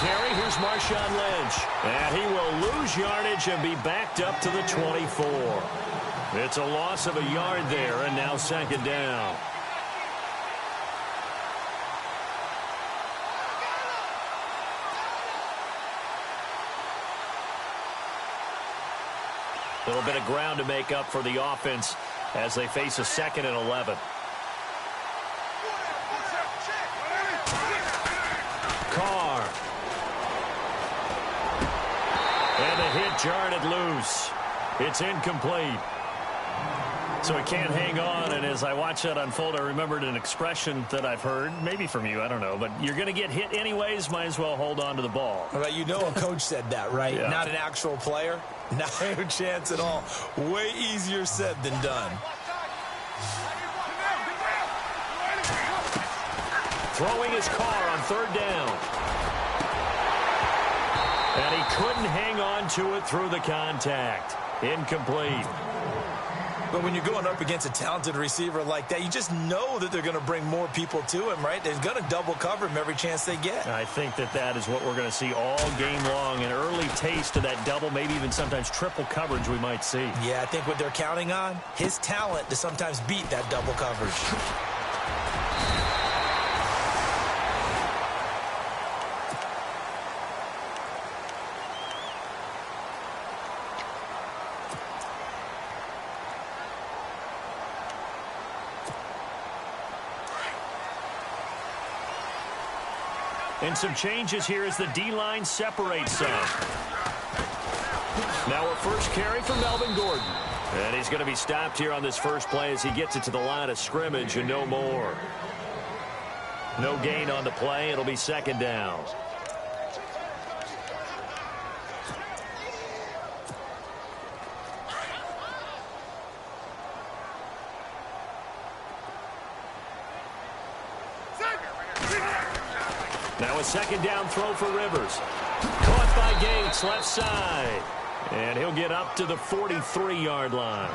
carry. Here's Marshawn Lynch. And he will lose yardage and be backed up to the 24. It's a loss of a yard there, and now second down. A little bit of ground to make up for the offense as they face a 2nd and 11. Carr. And the hit jarred it loose. It's incomplete. So he can't hang on, and as I watch that unfold, I remembered an expression that I've heard, maybe from you, I don't know, but you're going to get hit anyways, might as well hold on to the ball. Well, you know a coach said that, right? Yeah. Not an actual player. Not a chance at all. Way easier said than done. Throwing his Carr on 3rd down. And he couldn't hang on to it through the contact. Incomplete. But when you're going up against a talented receiver like that, you just know that they're going to bring more people to him, right? They're going to double cover him every chance they get. I think that is what we're going to see all game long. An early taste of that double, maybe even sometimes triple coverage we might see. Yeah, I think what they're counting on, his talent to sometimes beat that double coverage. And some changes here as the D-line separates some. Now a first carry for Melvin Gordon. And he's going to be stopped here on this first play as he gets it to the line of scrimmage and no more. No gain on the play. It'll be 2nd down. Now a 2nd down throw for Rivers. Caught by Gates, left side. And he'll get up to the 43-yard line.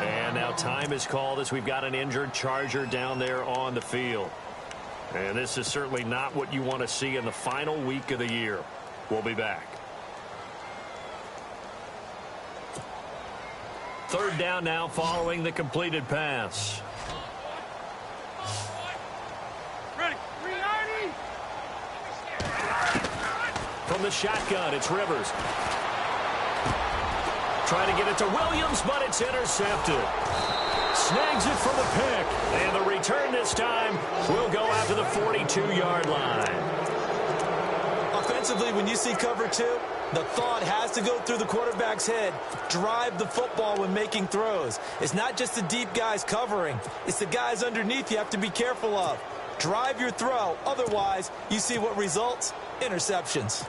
And now time is called as we've got an injured Charger down there on the field. And this is certainly not what you want to see in the final week of the year. We'll be back. 3rd down now following the completed pass. From the shotgun, it's Rivers. Trying to get it to Williams, but it's intercepted. Snags it for the pick. And the return this time will go out to the 42-yard line. Offensively, when you see cover 2, the thought has to go through the quarterback's head. Drive the football when making throws. It's not just the deep guys covering. It's the guys underneath you have to be careful of. Drive your throw. Otherwise, you see what results? Interceptions.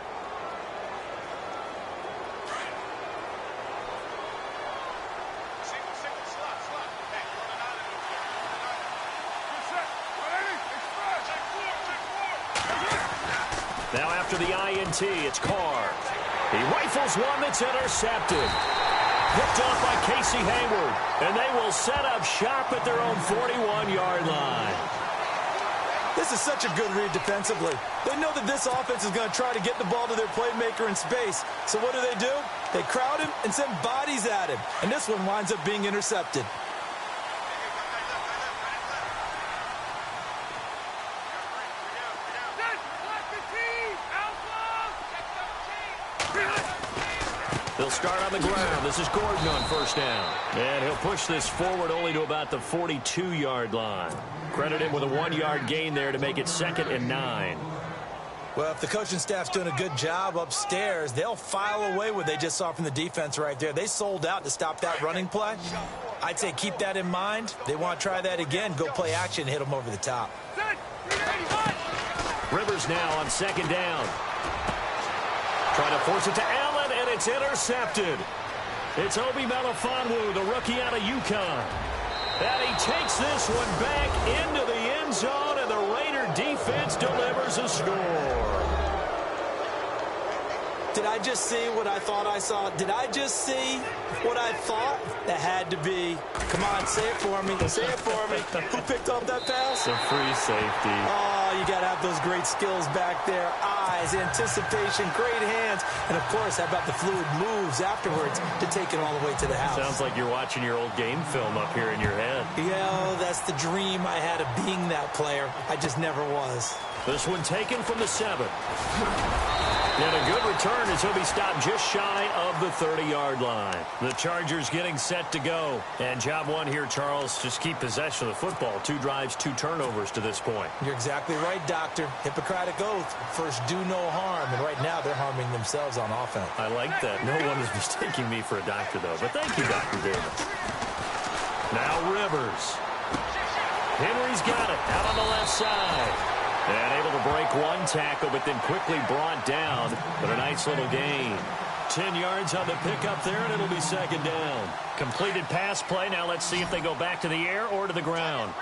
Now after the INT, it's Carr. He rifles one that's intercepted. Picked off by Casey Hayward. And they will set up shop at their own 41-yard line. This is such a good read defensively. They know that this offense is going to try to get the ball to their playmaker in space. So what do? They crowd him and send bodies at him. And this one winds up being intercepted. They'll start on the ground. This is Gordon on 1st down. And he'll push this forward only to about the 42-yard line. Credit him with a 1-yard gain there to make it 2nd and 9. Well, if the coaching staff's doing a good job upstairs, they'll file away what they just saw from the defense right there. They sold out to stop that running play. I'd say keep that in mind. They want to try that again. Go play action and hit them over the top. Rivers now on 2nd down. Trying to force it to Allen, and it's intercepted. It's Obi Melifonwu, the rookie out of UConn. And he takes this one back into the end zone, and the Raider defense delivers a score. Did I just see what I thought I saw? Did I just see what I thought? That had to be. Come on, say it for me. Say it for me. Who picked up that pass? The free safety. Oh, you got to have those great skills back there. Eyes, anticipation, great hands. And, of course, how about the fluid moves afterwards to take it all the way to the house? Sounds like you're watching your old game film up here in your head. Yeah, that's the dream I had of being that player. I just never was. This one taken from the 7. And a good return as he'll be stopped just shy of the 30-yard line. The Chargers getting set to go. And job one here, Charles, just keep possession of the football. 2 drives, 2 turnovers to this point. You're exactly right, Doctor. Hippocratic oath. First, do no harm. And right now, they're harming themselves on offense. I like that. No one is mistaking me for a doctor, though. But thank you, Dr. Davis. Now Rivers. Henry's got it out on the left side. And able to break one tackle, but then quickly brought down. But a nice little gain. 10 yards on the pickup there, and it'll be second down. Completed pass play. Now let's see if they go back to the air or to the ground.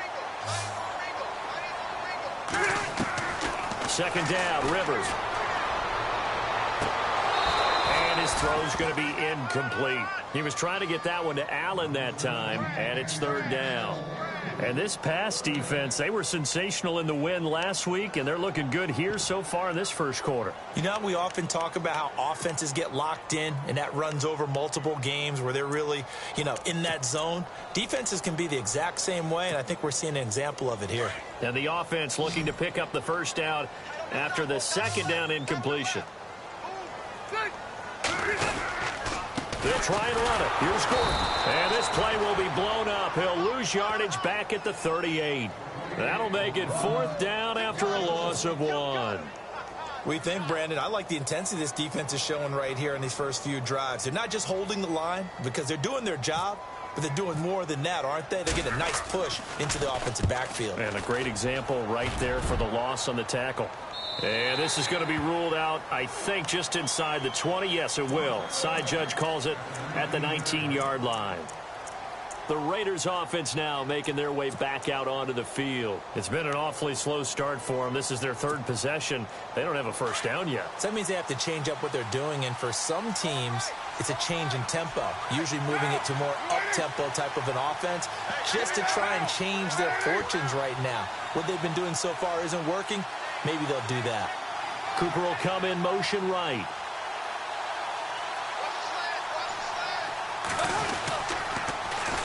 Second down, Rivers. And his throw's going to be incomplete. He was trying to get that one to Allen that time, and it's third down. And this pass defense, they were sensational in the win last week, and they're looking good here so far in this first quarter. You know, we often talk about how offenses get locked in, and that runs over multiple games where they're really, in that zone. Defenses can be the exact same way, and I think we're seeing an example of it here. And the offense looking to pick up the first down after the second down incompletion. They'll try and run it. Here's Gordon. And this play will be blown up. He'll lose yardage back at the 38. That'll make it fourth down after a loss of 1. We think, Brandon, I like the intensity this defense is showing right here in these first few drives. They're not just holding the line because they're doing their job, but they're doing more than that, aren't they? They get a nice push into the offensive backfield. And a great example right there for the loss on the tackle. And this is going to be ruled out, I think, just inside the 20. Yes, it will. Side judge calls it at the 19-yard line. The Raiders offense now making their way back out onto the field. It's been an awfully slow start for them. This is their third possession. They don't have a first down yet. So that means they have to change up what they're doing, and for some teams, it's a change in tempo, usually moving it to more up-tempo type of an offense just to try and change their fortunes right now. What they've been doing so far isn't working. Maybe they'll do that. Cooper will come in motion right.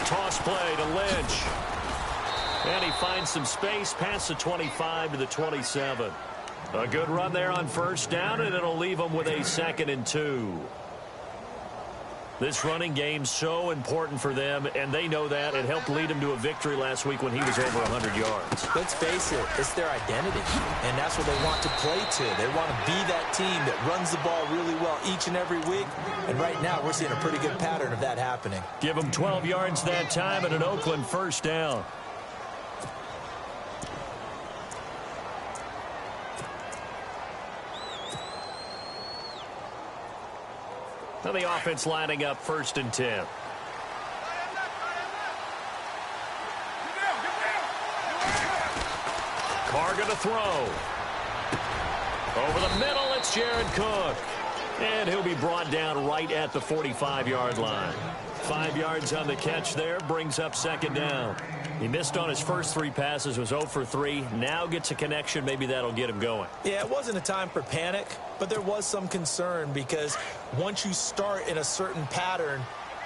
Toss play to Lynch. And he finds some space past the 25 to the 27. A good run there on first down, and it'll leave them with a 2nd and 2. This running game so important for them, and they know that. It helped lead them to a victory last week when he was over 100 yards. Let's face it, it's their identity, and that's what they want to play to. They want to be that team that runs the ball really well each and every week, and right now we're seeing a pretty good pattern of that happening. Give them 12 yards that time and an Oakland first down. Now the offense lining up 1st and 10. Carr going to throw. Over the middle, it's Jared Cook. And he'll be brought down right at the 45-yard line. 5 yards on the catch there, brings up 2nd down. He missed on his first 3 passes, was 0 for 3. Now gets a connection. Maybe that'll get him going. Yeah, it wasn't a time for panic, but there was some concern because once you start in a certain pattern,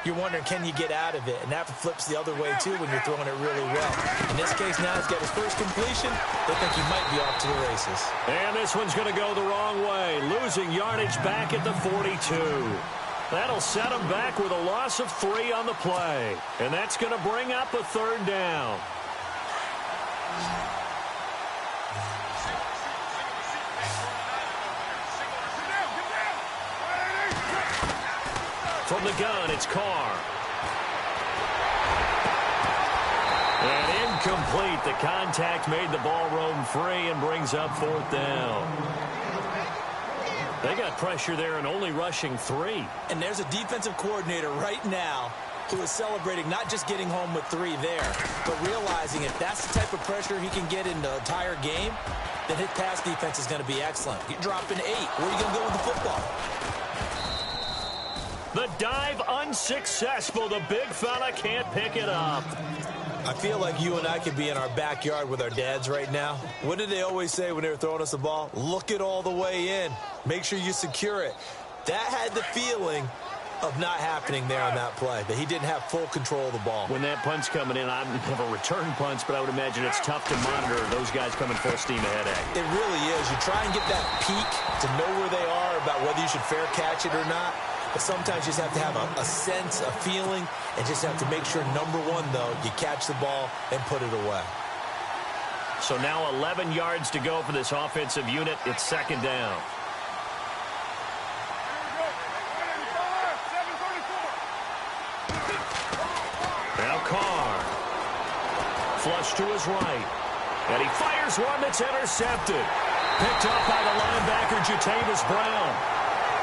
you're wondering, can you get out of it? And that flips the other way, too, when you're throwing it really well. In this case, now he's got his first completion. They think he might be off to the races. And this one's going to go the wrong way, losing yardage back at the 42. That'll set him back with a loss of 3 on the play. And that's going to bring up a 3rd down. From the gun, it's Carr. And incomplete. The contact made the ball roam free and brings up 4th down. They got pressure there and only rushing 3. And there's a defensive coordinator right now who is celebrating not just getting home with 3 there, but realizing if that's the type of pressure he can get in the entire game, then his pass defense is going to be excellent. You're dropping 8. Where are you going to go with the football? The dive unsuccessful. The big fella can't pick it up. I feel like you and I could be in our backyard with our dads right now. What did they always say when they were throwing us the ball? Look it all the way in. Make sure you secure it. That had the feeling of not happening there on that play, that he didn't have full control of the ball. When that punt's coming in, I've never returned punts, but I would imagine it's tough to monitor those guys coming full steam ahead at you. It really is. You try and get that peek to know where they are about whether you should fair catch it or not. But sometimes you just have to have a sense, a feeling, and just have to make sure, number one, though, you catch the ball and put it away. So now 11 yards to go for this offensive unit. It's second down. Now Carr. Flush to his right. And he fires one that's intercepted. Picked up by the linebacker, Jatavis Brown.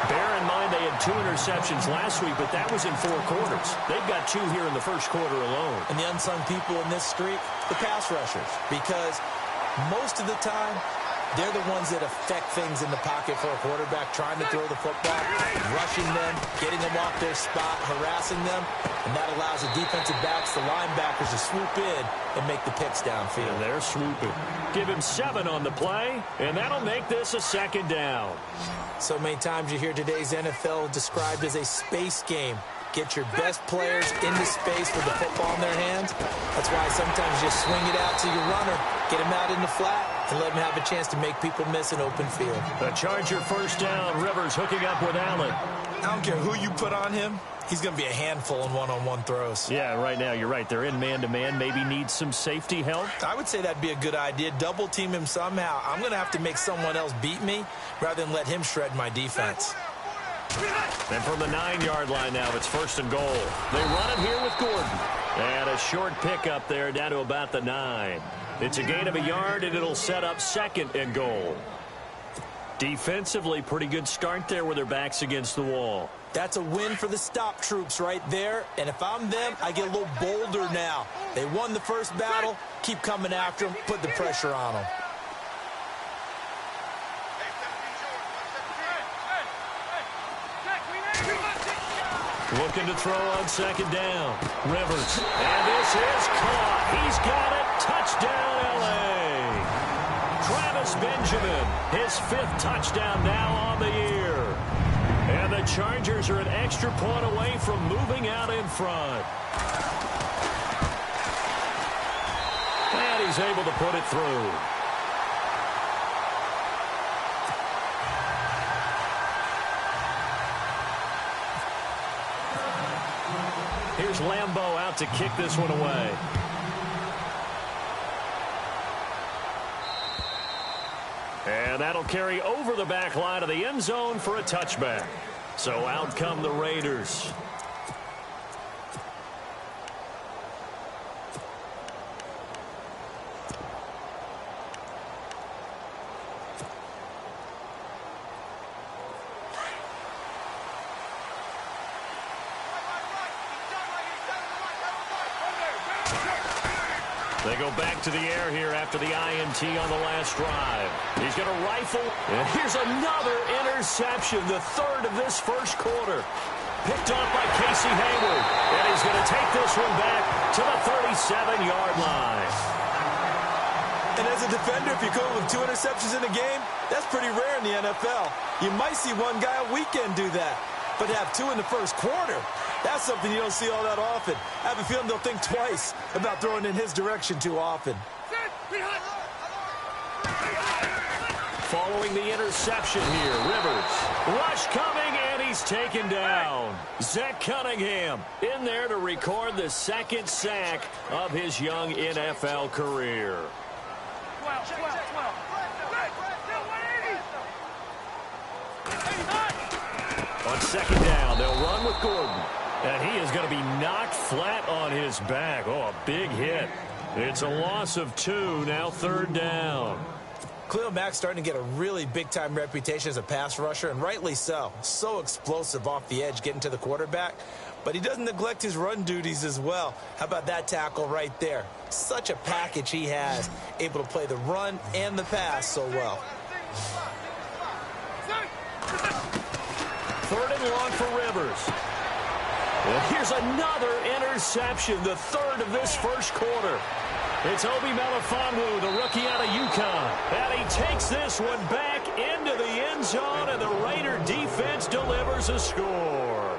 Bear in mind they had 2 interceptions last week, but that was in 4 quarters. They've got 2 here in the first quarter alone. And the unsung people in this streak, the pass rushers, because most of the time, they're the ones that affect things in the pocket for a quarterback, trying to throw the football, rushing them, getting them off their spot, harassing them, and that allows the defensive backs, the linebackers, to swoop in and make the picks downfield. And they're swooping. Give him 7 on the play, and that'll make this a second down. So many times you hear today's NFL described as a space game. Get your best players into space with the football in their hands. That's why sometimes you swing it out to your runner, get him out in the flat, and let him have a chance to make people miss an open field. The Charger first down. Rivers hooking up with Allen. I don't care who you put on him. He's going to be a handful in one-on-one throws. Yeah, right now, you're right. They're in man-to-man. Maybe need some safety help. I would say that'd be a good idea. Double-team him somehow. I'm going to have to make someone else beat me rather than let him shred my defense. And from the 9-yard line now, it's first and goal. They run it here with Gordon. And a short pickup there down to about the 9. It's a gain of a yard, and it'll set up second and goal. Defensively, pretty good start there with their backs against the wall. That's a win for the stop troops right there. And if I'm them, I get a little bolder now. They won the first battle. Keep coming after them. Put the pressure on them. Looking to throw on second down. Rivers. And this is caught. He's got it. Touchdown, L.A. Travis Benjamin, his 5th touchdown now on the year. And the Chargers are an extra point away from moving out in front. And he's able to put it through. Here's Lambeau out to kick this one away. And that'll carry over the back line of the end zone for a touchback. So out come the Raiders. They go back to the air here after the INT on the last drive. He's going to rifle. And here's another interception, the 3rd of this first quarter. Picked off by Casey Hayward. And he's going to take this one back to the 37-yard line. And as a defender, if you go with 2 interceptions in a game, that's pretty rare in the NFL. You might see one guy a weekend do that. But to have 2 in the first quarter, that's something you don't see all that often. I have a feeling they'll think twice about throwing in his direction too often. Following the interception here, Rivers. Rush coming, and he's taken down. Zach Cunningham in there to record the 2nd sack of his young NFL career. 12. On second down, they'll run with Gordon. And he is going to be knocked flat on his back. Oh, a big hit. It's a loss of 2, now 3rd down. Khalil Mack's starting to get a really big-time reputation as a pass rusher, and rightly so. So explosive off the edge getting to the quarterback. But he doesn't neglect his run duties as well. How about that tackle right there? Such a package he has, able to play the run and the pass so well. 3rd and long for Rivers. Here's another interception, the third of this first quarter. It's Obi Melifonwu, the rookie out of UConn. And he takes this one back into the end zone, and the Raider defense delivers a score.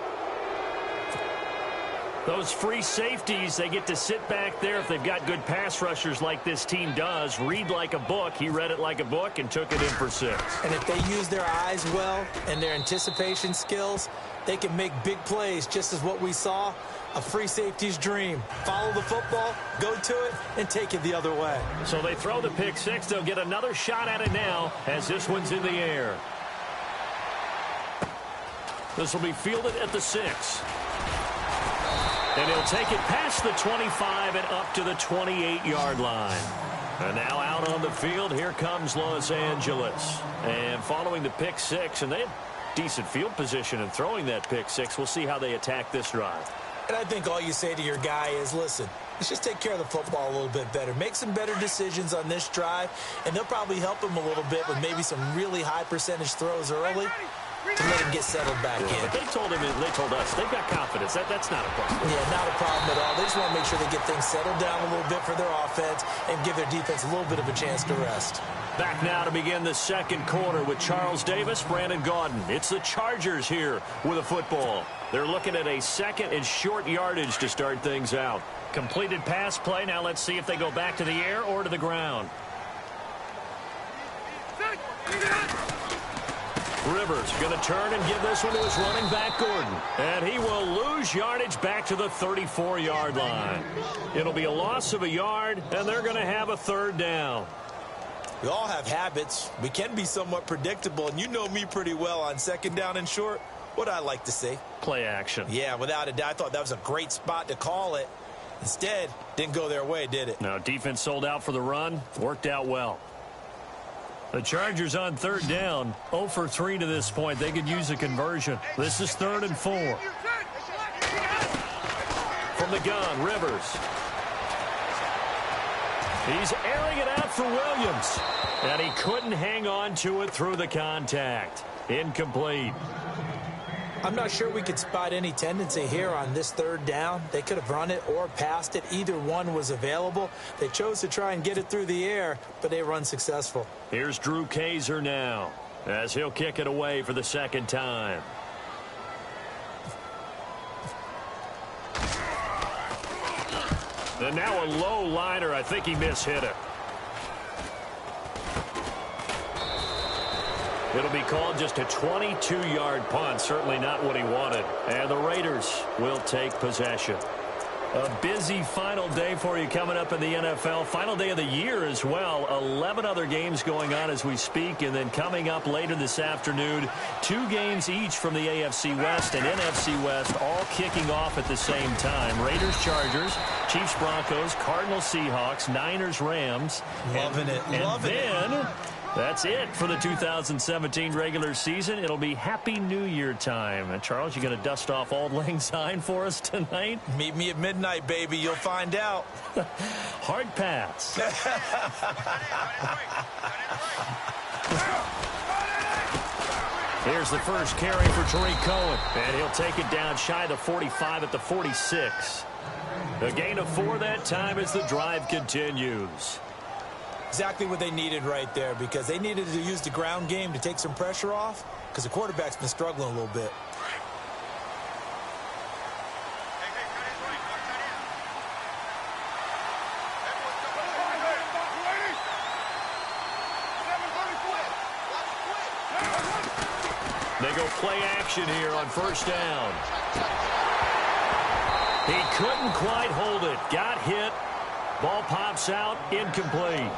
Those free safeties, they get to sit back there if they've got good pass rushers like this team does. Read like a book. He read it like a book and took it in for 6. And if they use their eyes well and their anticipation skills, they can make big plays, just as what we saw. A free safety's dream. Follow the football, go to it, and take it the other way. So they throw the pick 6. They'll get another shot at it now as this one's in the air. This will be fielded at the 6. And he'll take it past the 25 and up to the 28-yard line. And now out on the field, here comes Los Angeles. And following the pick 6, and they have decent field position in throwing that pick 6. We'll see how they attack this drive. And I think all you say to your guy is, listen, let's just take care of the football a little bit better. Make some better decisions on this drive, and they'll probably help him a little bit with maybe some really high percentage throws early to let him get settled back in. But they told us, they've got confidence. That's not a problem. Yeah, not a problem at all. They just want to make sure they get things settled down a little bit for their offense and give their defense a little bit of a chance to rest. Back now to begin the second quarter with Charles Davis, Brandon Gaudin. It's the Chargers here with a football. They're looking at a second and short yardage to start things out. Completed pass play. Now let's see if they go back to the air or to the ground. Rivers going to turn and give this one to his running back, Gordon. And he will lose yardage back to the 34-yard line. It'll be a loss of a yard, and they're going to have a third down. We all have habits. We can be somewhat predictable, and you know me pretty well on second down and short. What I like to see. Play action. Yeah, without a doubt. I thought that was a great spot to call it. Instead, didn't go their way, did it? No, defense sold out for the run. Worked out well. The Chargers on third down, 0 for 3 to this point. They could use a conversion. This is 3rd and 4. From the gun, Rivers. He's airing it out for Williams. And he couldn't hang on to it through the contact. Incomplete. I'm not sure we could spot any tendency here on this third down. They could have run it or passed it. Either one was available. They chose to try and get it through the air, but they were unsuccessful. Here's Drew Kaiser now as he'll kick it away for the second time. And now a low liner. I think he mishit it. It'll be called just a 22-yard punt. Certainly not what he wanted. And the Raiders will take possession. A busy final day for you coming up in the NFL. Final day of the year as well. 11 other games going on as we speak. And then coming up later this afternoon, 2 games each from the AFC West and NFC West, all kicking off at the same time. Raiders, Chargers, Chiefs, Broncos, Cardinals, Seahawks, Niners, Rams. Loving it. Loving it. That's it for the 2017 regular season. It'll be Happy New Year time. And Charles, you going to dust off Auld Lang Syne for us tonight? Meet me at midnight, baby. You'll find out. Hard pass. Here's the first carry for Tariq Cohen. And he'll take it down shy of the 45 at the 46. A gain of 4 that time as the drive continues. Exactly what they needed right there, because they needed to use the ground game to take some pressure off, because the quarterback's been struggling a little bit. They go play action here on first down. He couldn't quite hold it. Got hit. Ball pops out. Incomplete.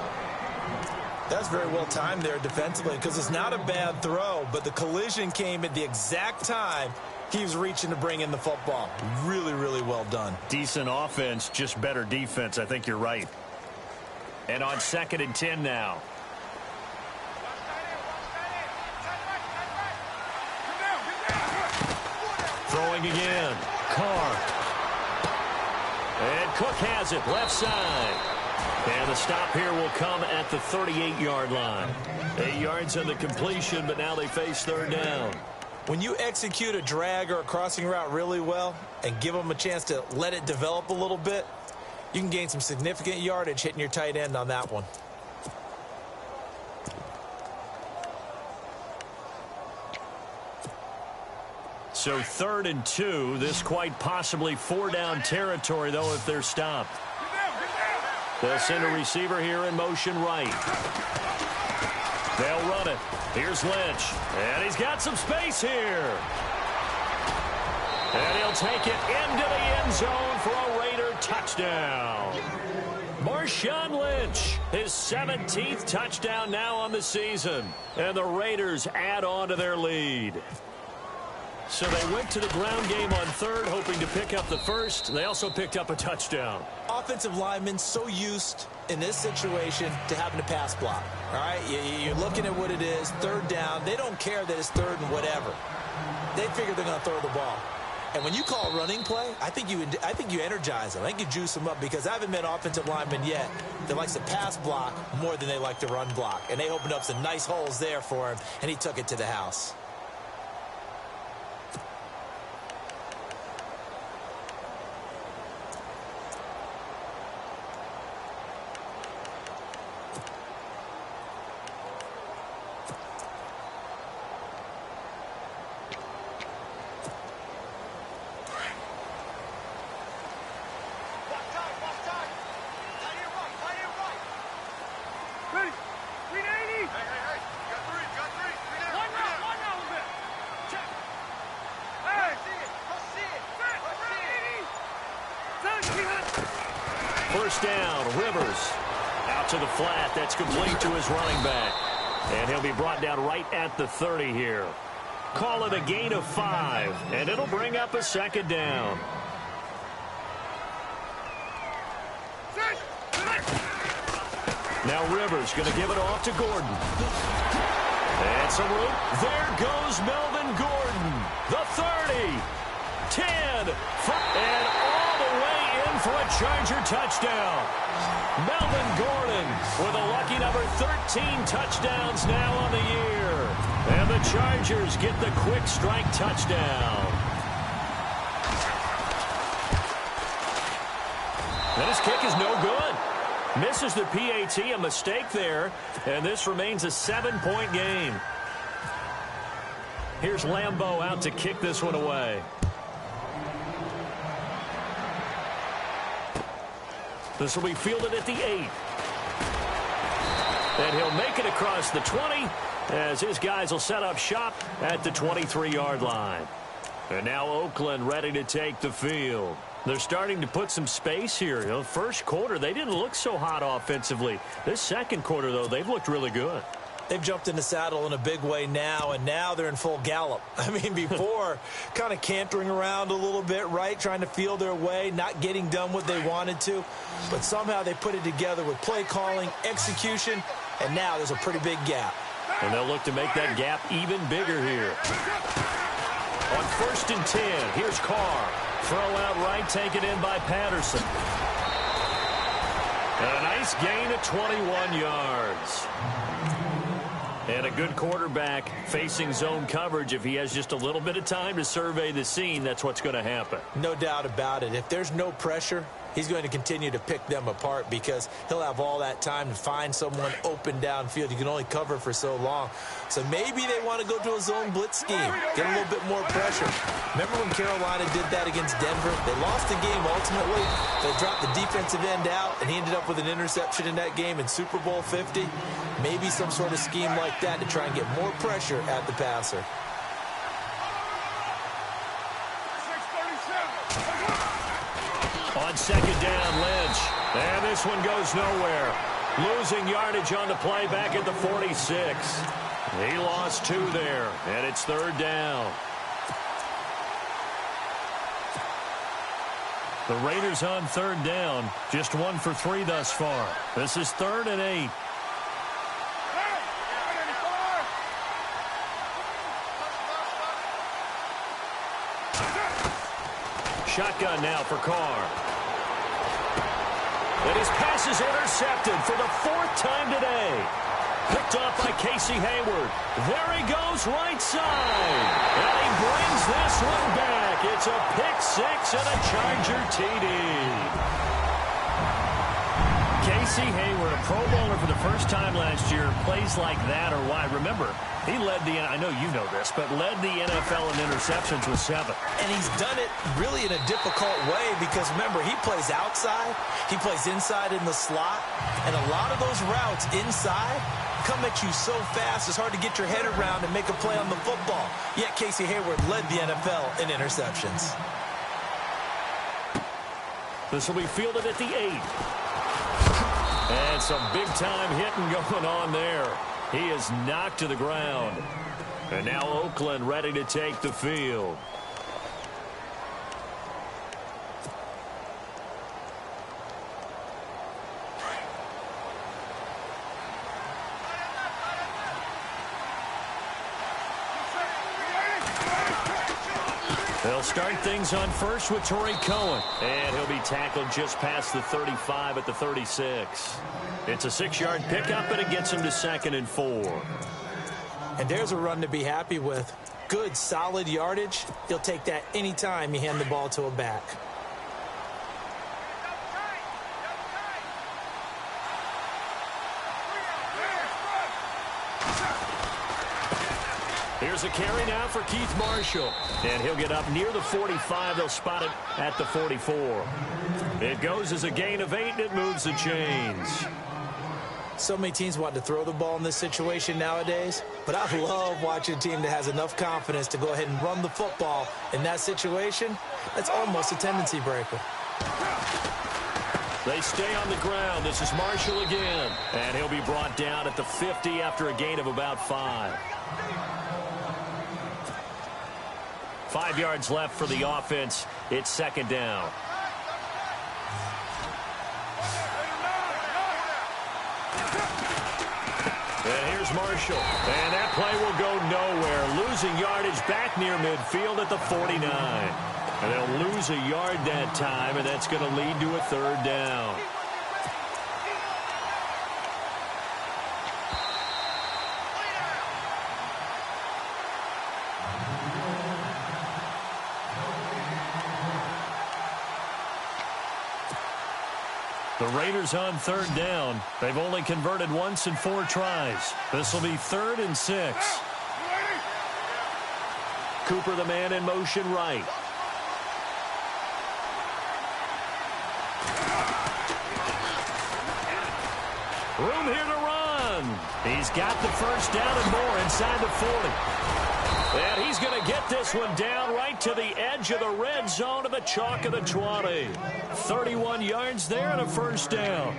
That's very well timed there defensively, because it's not a bad throw, but the collision came at the exact time he was reaching to bring in the football. Really, really well done. Decent offense, just better defense. I think you're right. And on 2nd and 10 now. Throwing again. Carr. And Cook has it, left side. And the stop here will come at the 38-yard line. 8 yards on the completion, but now they face third down. When you execute a drag or a crossing route really well and give them a chance to let it develop a little bit, you can gain some significant yardage hitting your tight end on that one. So 3rd and 2. This quite possibly 4-down territory, though, if they're stopped. They'll send a receiver here in motion right. They'll run it. Here's Lynch. And he's got some space here. And he'll take it into the end zone for a Raider touchdown. Marshawn Lynch, his 17th touchdown now on the season. And the Raiders add on to their lead. So they went to the ground game on 3rd, hoping to pick up the first. They also picked up a touchdown. Offensive linemen so used in this situation to having to pass block. All right, you're looking at what it is, 3rd down. They don't care that it's 3rd and whatever. They figure they're going to throw the ball. And when you call a running play, I think you energize them. I think you juice them up, because I haven't met offensive linemen yet that likes to pass block more than they like to run block. And they opened up some nice holes there for him, and he took it to the house. First down, Rivers. Out to the flat. That's complete to his running back. And he'll be brought down right at the 30 here. Call it a gain of 5, and it'll bring up a 2nd down. Now Rivers going to give it off to Gordon. And some room. There goes Melvin Gordon. The 30, 10, and all the way in for a Charger touchdown. Melvin Gordon with a lucky number 13 touchdowns now on the year. And the Chargers get the quick strike touchdown. And his kick is no good. Misses the PAT, a mistake there, and this remains a 7-point game. Here's Lambeau out to kick this one away. This will be fielded at the 8. And he'll make it across the 20 as his guys will set up shop at the 23-yard line. And now Oakland ready to take the field. They're starting to put some space here. You know, first quarter, they didn't look so hot offensively. This second quarter, though, they've looked really good. They've jumped in the saddle in a big way now, and now they're in full gallop. I mean, before, kind of cantering around a little bit, right, trying to feel their way, not getting done what they wanted to. But somehow they put it together with play calling, execution, and now there's a pretty big gap. And they'll look to make that gap even bigger here. On 1st and 10, here's Carr. Throw out right, taken in by Patterson. And a nice gain of 21 yards. And a good quarterback facing zone coverage. If he has just a little bit of time to survey the scene, that's what's going to happen. No doubt about it. If there's no pressure, he's going to continue to pick them apart because he'll have all that time to find someone open downfield. You can only cover for so long. So maybe they want to go to a zone blitz scheme, get a little bit more pressure. Remember when Carolina did that against Denver? They lost the game ultimately. They dropped the defensive end out, and he ended up with an interception in that game in Super Bowl 50. Maybe some sort of scheme like that to try and get more pressure at the passer. On 2nd down, Lynch. And this one goes nowhere. Losing yardage on the play back at the 46. He lost 2 there, and it's 3rd down. The Raiders on 3rd down, just 1 for 3 thus far. This is 3rd and 8. Shotgun now for Carr. And his pass is intercepted for the 4th time today. Picked off by Casey Hayward. There he goes, right side. And he brings this one back. It's a pick six and a Charger TD. Casey Hayward, a Pro Bowler for the first time last year, plays like that or why? Remember, he led the, I know you know this, but led the NFL in interceptions with 7. And he's done it really in a difficult way because, remember, he plays outside, he plays inside in the slot, and a lot of those routes inside come at you so fast, it's hard to get your head around and make a play on the football. Yet Casey Hayward led the NFL in interceptions. This will be fielded at the 8. And some big-time hitting going on there. He is knocked to the ground. And now Oakland ready to take the field. They'll start things on first with Torrey Cohen. And he'll be tackled just past the 35 at the 36. It's a 6-yard pickup, and it gets him to 2nd and 4. And there's a run to be happy with. Good, solid yardage. You'll take that anytime you hand the ball to a back. Here's a carry now for Keith Marshall. And he'll get up near the 45. They'll spot it at the 44. It goes as a gain of 8, and it moves the chains. So many teams want to throw the ball in this situation nowadays, but I love watching a team that has enough confidence to go ahead and run the football in that situation. That's almost a tendency breaker. They stay on the ground. This is Marshall again. And he'll be brought down at the 50 after a gain of about 5. 5 yards left for the offense. It's 2nd down. And here's Marshall. And that play will go nowhere. Losing yardage back near midfield at the 49. And they'll lose a yard that time, and that's going to lead to a 3rd down. The Raiders on 3rd down. They've only converted once in 4 tries. This will be 3rd and 6. Cooper, the man in motion right. Room here to run. He's got the 1st down and more inside the 40. And he's going to get this one down right to the edge of the red zone to the chalk of the 20. 31 yards there and a 1st down.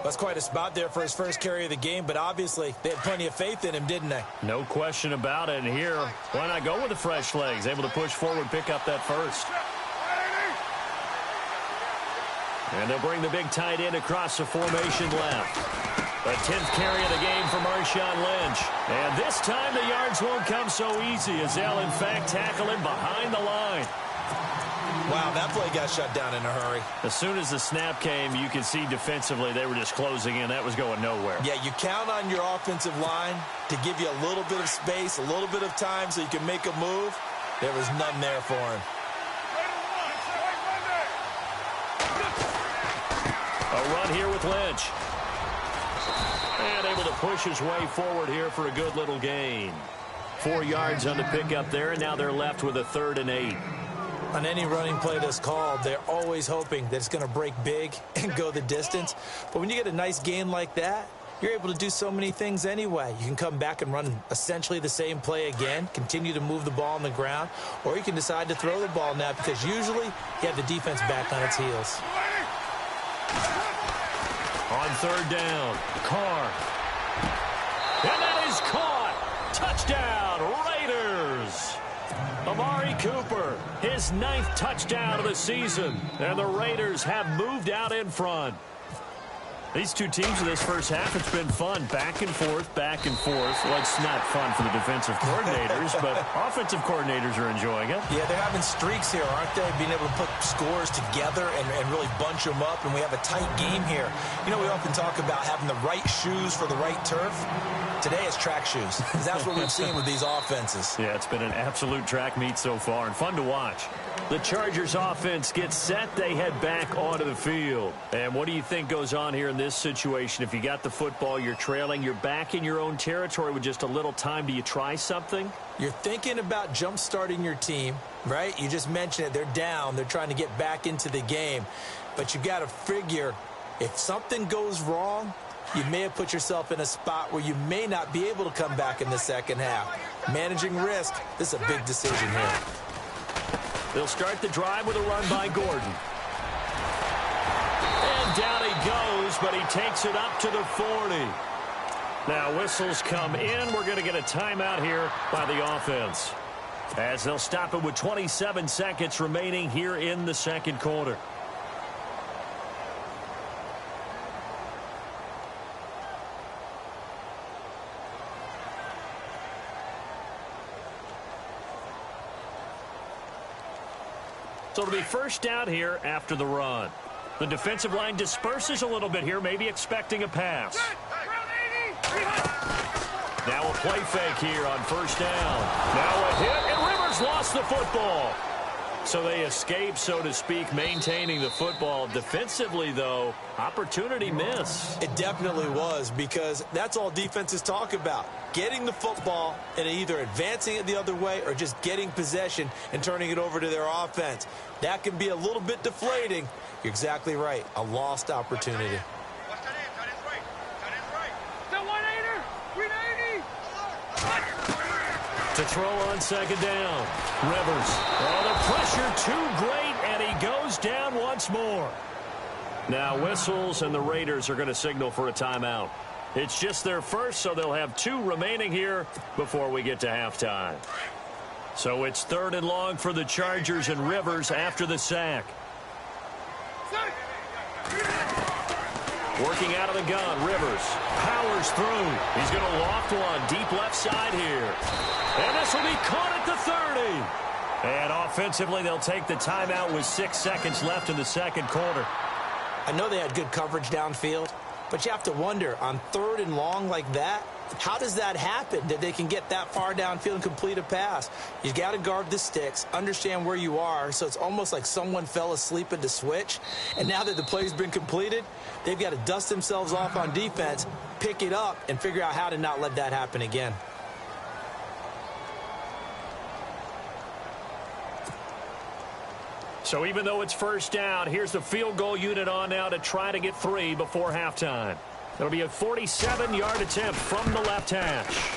That's quite a spot there for his first carry of the game, but obviously they had plenty of faith in him, didn't they? No question about it. And here, why not go with the fresh legs? Able to push forward, pick up that 1st. And they'll bring the big tight end across the formation left. The 10th carry of the game for Marshawn Lynch. And this time the yards won't come so easy as they'll, in fact, tackle him behind the line. Wow, that play got shut down in a hurry. As soon as the snap came, you could see defensively they were just closing in. That was going nowhere. Yeah, you count on your offensive line to give you a little bit of space, a little bit of time so you can make a move. There was none there for him. A run here with Lynch. And able to push his way forward here for a good little gain. 4 yards on the pickup there, and now they're left with a 3rd and 8. On any running play that's called, they're always hoping that it's going to break big and go the distance. But when you get a nice gain like that, you're able to do so many things anyway. You can come back and run essentially the same play again, continue to move the ball on the ground, or you can decide to throw the ball now because usually you have the defense back on its heels. On 3rd down, Carr. And that is caught. Touchdown, Raiders. Amari Cooper, his 9th touchdown of the season. And the Raiders have moved out in front. These two teams in this first half, it's been fun. Back and forth, back and forth. Well, it's not fun for the defensive coordinators, but offensive coordinators are enjoying it. Yeah, they're having streaks here, aren't they? Being able to put scores together and really bunch them up, and we have a tight game here. You know, we often talk about having the right shoes for the right turf. Today it's track shoes, because that's what we've seen with these offenses. Yeah, it's been an absolute track meet so far, and fun to watch. The Chargers offense gets set. They head back onto the field. And what do you think goes on here in this situation? If you got the football, you're trailing, you're back in your own territory with just a little time. Do you try something? You're thinking about jump-starting your team, right? You just mentioned it. They're down. They're trying to get back into the game. But you got to figure, if something goes wrong, you may have put yourself in a spot where you may not be able to come back in the second half. Managing risk, this is a big decision here. They'll start the drive with a run by Gordon. And down he goes, but he takes it up to the 40. Now whistles come in. We're going to get a timeout here by the offense, as they'll stop it with 27 seconds remaining here in the second quarter. So it'll be first down here after the run. The defensive line disperses a little bit here, maybe expecting a pass. Now a play fake here on first down. Now a hit, and Rivers lost the football. So they escape, so to speak, maintaining the football. Defensively, though, opportunity miss. It definitely was, because that's all defenses talk about. Getting the football and either advancing it the other way or just getting possession and turning it over to their offense. That can be a little bit deflating. You're exactly right. A lost opportunity. To throw on second down. Rivers. Oh, the pressure too great, and he goes down once more. Now whistles, and the Raiders are going to signal for a timeout. It's just their first, so they'll have 2 remaining here before we get to halftime. So it's 3rd and long for the Chargers, and Rivers after the sack. Working out of the gun, Rivers powers through. He's going to loft one deep left side here. And this will be caught at the 30. And offensively, they'll take the timeout with 6 seconds left in the second quarter. I know they had good coverage downfield, but you have to wonder, on 3rd and long like that, how does that happen, that they can get that far downfield and complete a pass? You got to guard the sticks, understand where you are, so it's almost like someone fell asleep at the switch, and now that the play's been completed, they've got to dust themselves off on defense, pick it up, and figure out how to not let that happen again. So even though it's first down, here's the field goal unit on now to try to get 3 before halftime. It'll be a 47-yard attempt from the left hash.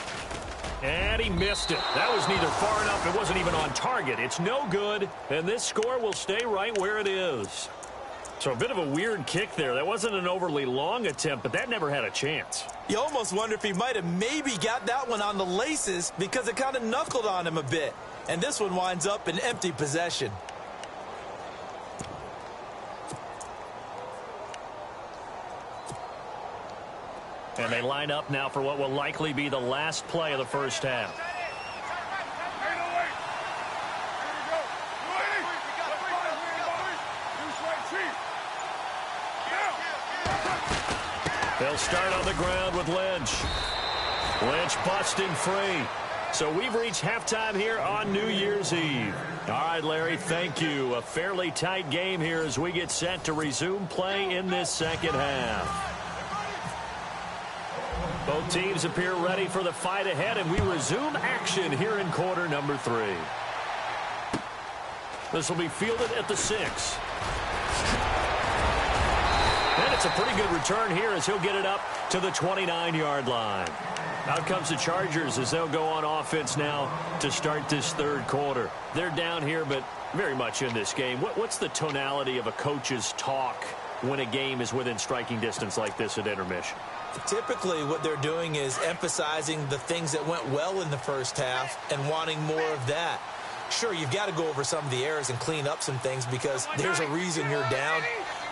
And he missed it. That was neither far enough. It wasn't even on target. It's no good, and this score will stay right where it is. So a bit of a weird kick there. That wasn't an overly long attempt, but that never had a chance. You almost wonder if he might have maybe got that one on the laces because it kind of knuckled on him a bit. And this one winds up in empty possession. And they line up now for what will likely be the last play of the first half. They'll start on the ground with Lynch. Lynch busting free. So we've reached halftime here on New Year's Eve. All right, Larry, thank you. A fairly tight game here as we get set to resume play in this second half. Both teams appear ready for the fight ahead, and we resume action here in quarter number 3. This will be fielded at the 6. And it's a pretty good return here as he'll get it up to the 29-yard line. Out comes the Chargers as they'll go on offense now to start this third quarter. They're down here, but very much in this game. What's the tonality of a coach's talk when a game is within striking distance like this at intermission? Typically, what they're doing is emphasizing the things that went well in the first half and wanting more of that. Sure, you've got to go over some of the errors and clean up some things because there's a reason you're down.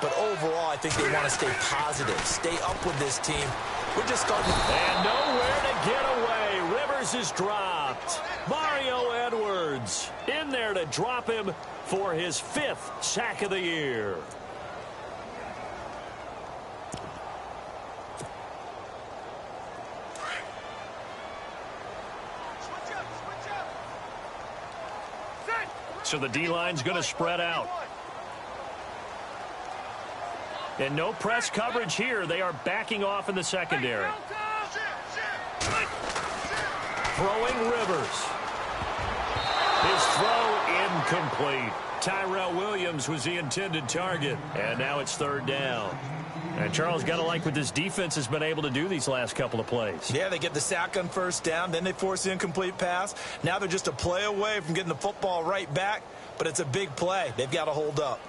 But overall, I think they want to stay positive, stay up with this team. We're just starting. And nowhere to get away. Rivers is dropped. Mario Edwards in there to drop him for his 5th sack of the year. So the D-line's going to spread out. And no press coverage here. They are backing off in the secondary. Throwing Rivers. His throw incomplete. Tyrell Williams was the intended target. And now it's 3rd down. And Charles, got to like what this defense has been able to do these last couple of plays. Yeah, they get the sack on 1st down, then they force the incomplete pass. Now they're just a play away from getting the football right back, but it's a big play. They've got to hold up.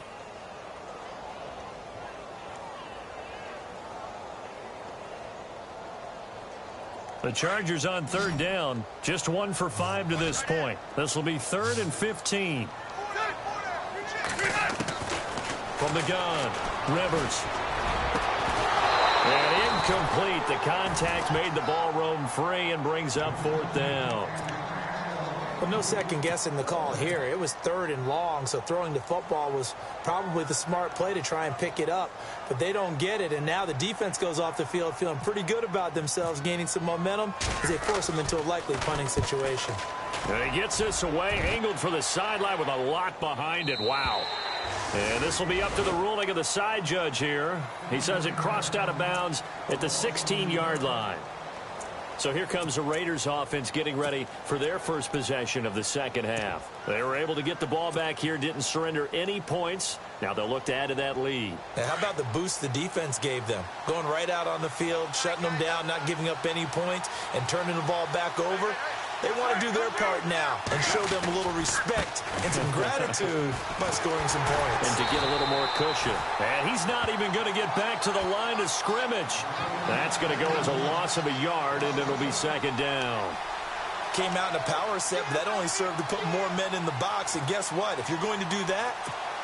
The Chargers on 3rd down, just 1 for 5 to this point. This will be 3rd and 15. From the gun, Rivers. And incomplete. The contact made the ball roam free and brings up 4th down. Well, no second guessing the call here. It was 3rd and long, so throwing the football was probably the smart play to try and pick it up. But they don't get it, and now the defense goes off the field feeling pretty good about themselves, gaining some momentum as they force them into a likely punting situation. And he gets this away, angled for the sideline with a lot behind it. Wow. And this will be up to the ruling of the side judge here. He says it crossed out of bounds at the 16-yard line. So here comes the Raiders offense getting ready for their first possession of the second half. They were able to get the ball back here, didn't surrender any points. Now they'll look to add to that lead. And how about the boost the defense gave them? Going right out on the field, shutting them down, not giving up any points, and turning the ball back over. They want to do their part now and show them a little respect and some gratitude by scoring some points. And to get a little more cushion. And he's not even going to get back to the line of scrimmage. That's going to go as a loss of a yard, and it'll be 2nd down. Came out in a power set, but that only served to put more men in the box. And guess what? If you're going to do that,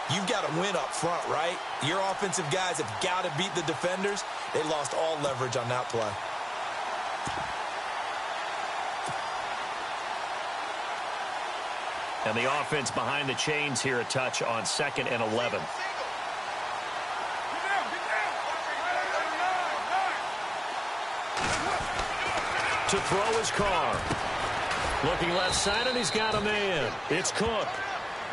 you've got to win up front, right? Your offensive guys have got to beat the defenders. They lost all leverage on that play. And the offense behind the chains here, a touch on 2nd and 11. To throw his car. Looking left side, and he's got a man. It's Cook.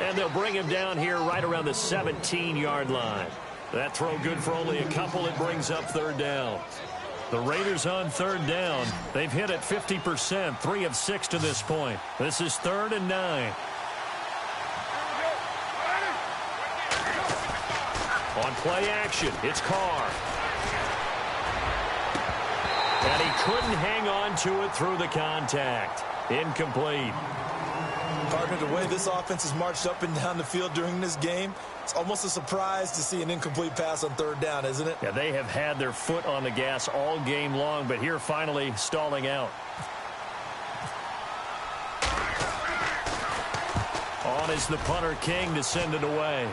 And they'll bring him down here right around the 17-yard line. That throw good for only a couple. It brings up 3rd down. The Raiders on 3rd down. They've hit it 50%, 3 of 6 to this point. This is 3rd and 9. On play action, it's Carr. And he couldn't hang on to it through the contact. Incomplete. Partner, the way this offense has marched up and down the field during this game, it's almost a surprise to see an incomplete pass on 3rd down, isn't it? Yeah, they have had their foot on the gas all game long, but here finally stalling out. On is the punter King to send it away.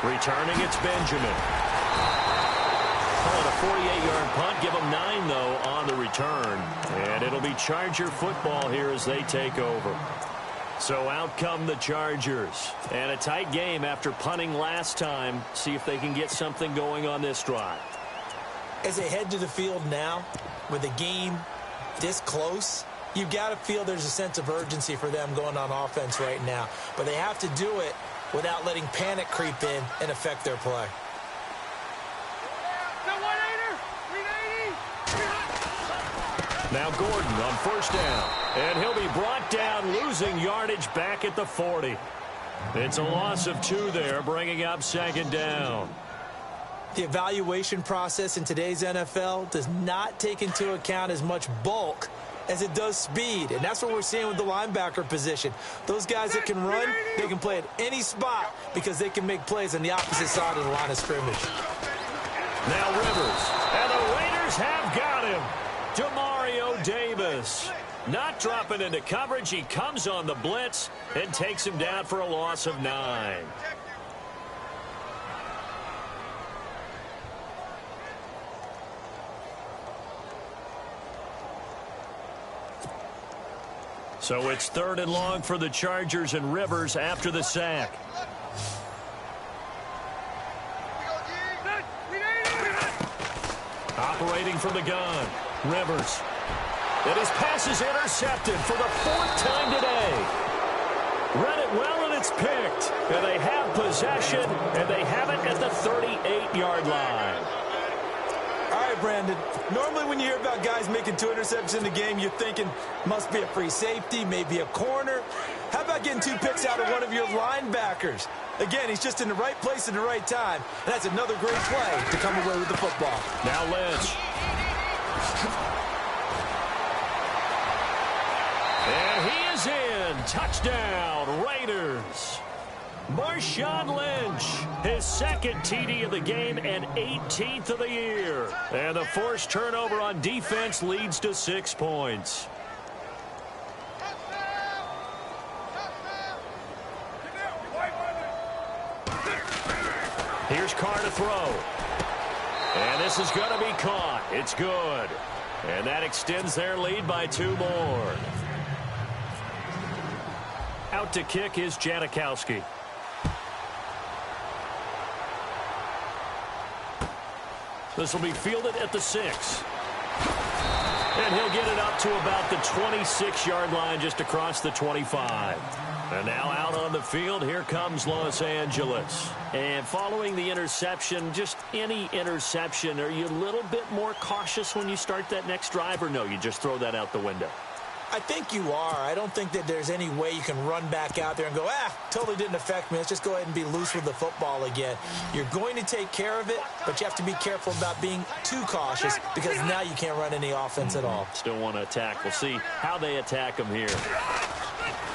Returning, it's Benjamin. Call it a 48-yard punt. Give them 9, though, on the return. And it'll be Charger football here as they take over. So out come the Chargers. And a tight game after punting last time. See if they can get something going on this drive. As they head to the field now, with the game this close, you've got to feel there's a sense of urgency for them going on offense right now. But they have to do it without letting panic creep in and affect their play. Now Gordon on 1st down. And he'll be brought down, losing yardage back at the 40. It's a loss of 2 there, bringing up 2nd down. The evaluation process in today's NFL does not take into account as much bulk as it does speed, and that's what we're seeing with the linebacker position. Those guys that can run, they can play at any spot because they can make plays on the opposite side of the line of scrimmage. Now Rivers, and the Raiders have got him. Demario Davis not dropping into coverage. He comes on the blitz and takes him down for a loss of 9. So it's 3rd and long for the Chargers and Rivers after the sack. Operating from the gun, Rivers. And his pass is intercepted for the 4th time today. Read it well, and it's picked. And they have possession, and they have it at the 38-yard line. All right, Brandon. Normally when you hear about guys making 2 interceptions in the game, you're thinking must be a free safety, maybe a corner. How about getting 2 picks out of one of your linebackers? Again, he's just in the right place at the right time. And that's another great play to come away with the football. Now Lynch. And he is in. Touchdown, Raiders. Marshawn Lynch, his 2nd TD of the game and 18th of the year. And the forced turnover on defense leads to 6 points. Here's Carr to throw. And this is going to be caught. It's good. And that extends their lead by 2 more. Out to kick is Janikowski. This will be fielded at the 6. And he'll get it up to about the 26-yard line, just across the 25. And now out on the field, here comes Los Angeles. And following the interception, just any interception, are you a little bit more cautious when you start that next drive, or no, you just throw that out the window? I think you are. I don't think that there's any way you can run back out there and go, totally didn't affect me. Let's just go ahead and be loose with the football again. You're going to take care of it, but you have to be careful about being too cautious because now you can't run any offense at all. Still want to attack. We'll see how they attack him here.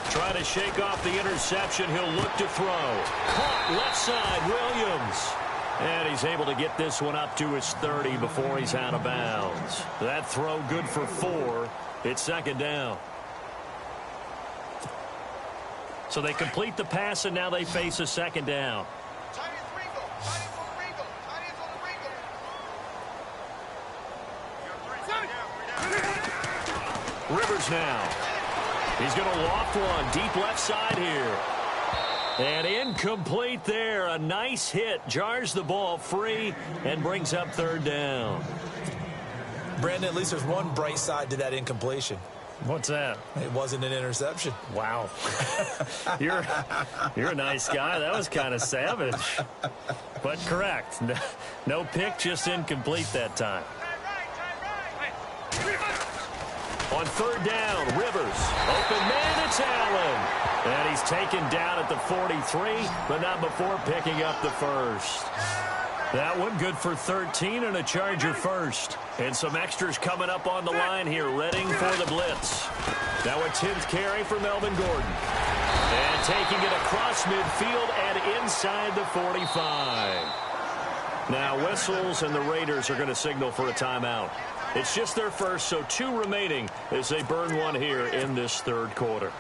Try to shake off the interception. He'll look to throw. Caught left side, Williams. And he's able to get this one up to his 30 before he's out of bounds. That throw good for 4. It's 2nd down. So they complete the pass, and now they face a 2nd down. Rivers now. He's going to loft one deep left side here. And incomplete there. A nice hit. Jars the ball free and brings up 3rd down. Brandon, at least there's one bright side to that incompletion. What's that? It wasn't an interception. Wow. You're a nice guy. That was kind of savage. But correct. No pick, just incomplete that time. On 3rd down, Rivers. Open man, it's Allen. And he's taken down at the 43, but not before picking up the 1st. That one good for 13 and a Charger first. And some extras coming up on the line here, readying for the blitz. Now a 10th carry for Melvin Gordon. And taking it across midfield and inside the 45. Now whistles, and the Raiders are going to signal for a timeout. It's just their first, so 2 remaining as they burn one here in this 3rd quarter.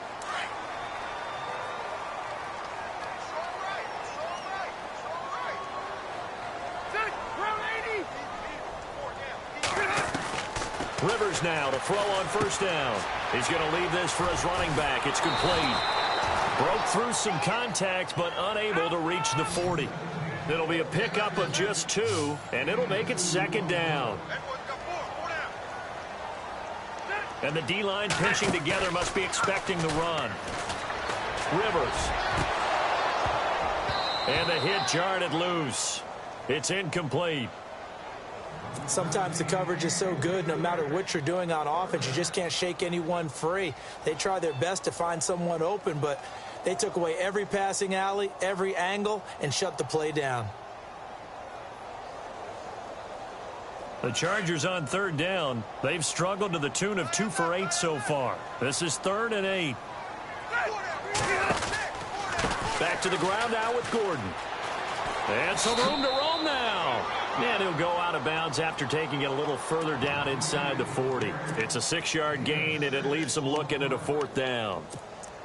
Rivers now to throw on 1st down. He's going to leave this for his running back. It's complete. Broke through some contact, but unable to reach the 40. It'll be a pickup of just 2, and it'll make it 2nd down. And the D-line pinching together, must be expecting the run. Rivers. And the hit jarred it loose. It's incomplete. Sometimes the coverage is so good, no matter what you're doing on offense, you just can't shake anyone free. They try their best to find someone open, but they took away every passing alley, every angle, and shut the play down. The Chargers on 3rd down. They've struggled to the tune of 2 for 8 so far. This is 3rd and 8. Back to the ground now with Gordon. And some room to roam now. And he'll go out of bounds after taking it a little further down inside the 40. It's a 6-yard gain, and it leaves him looking at a 4th down.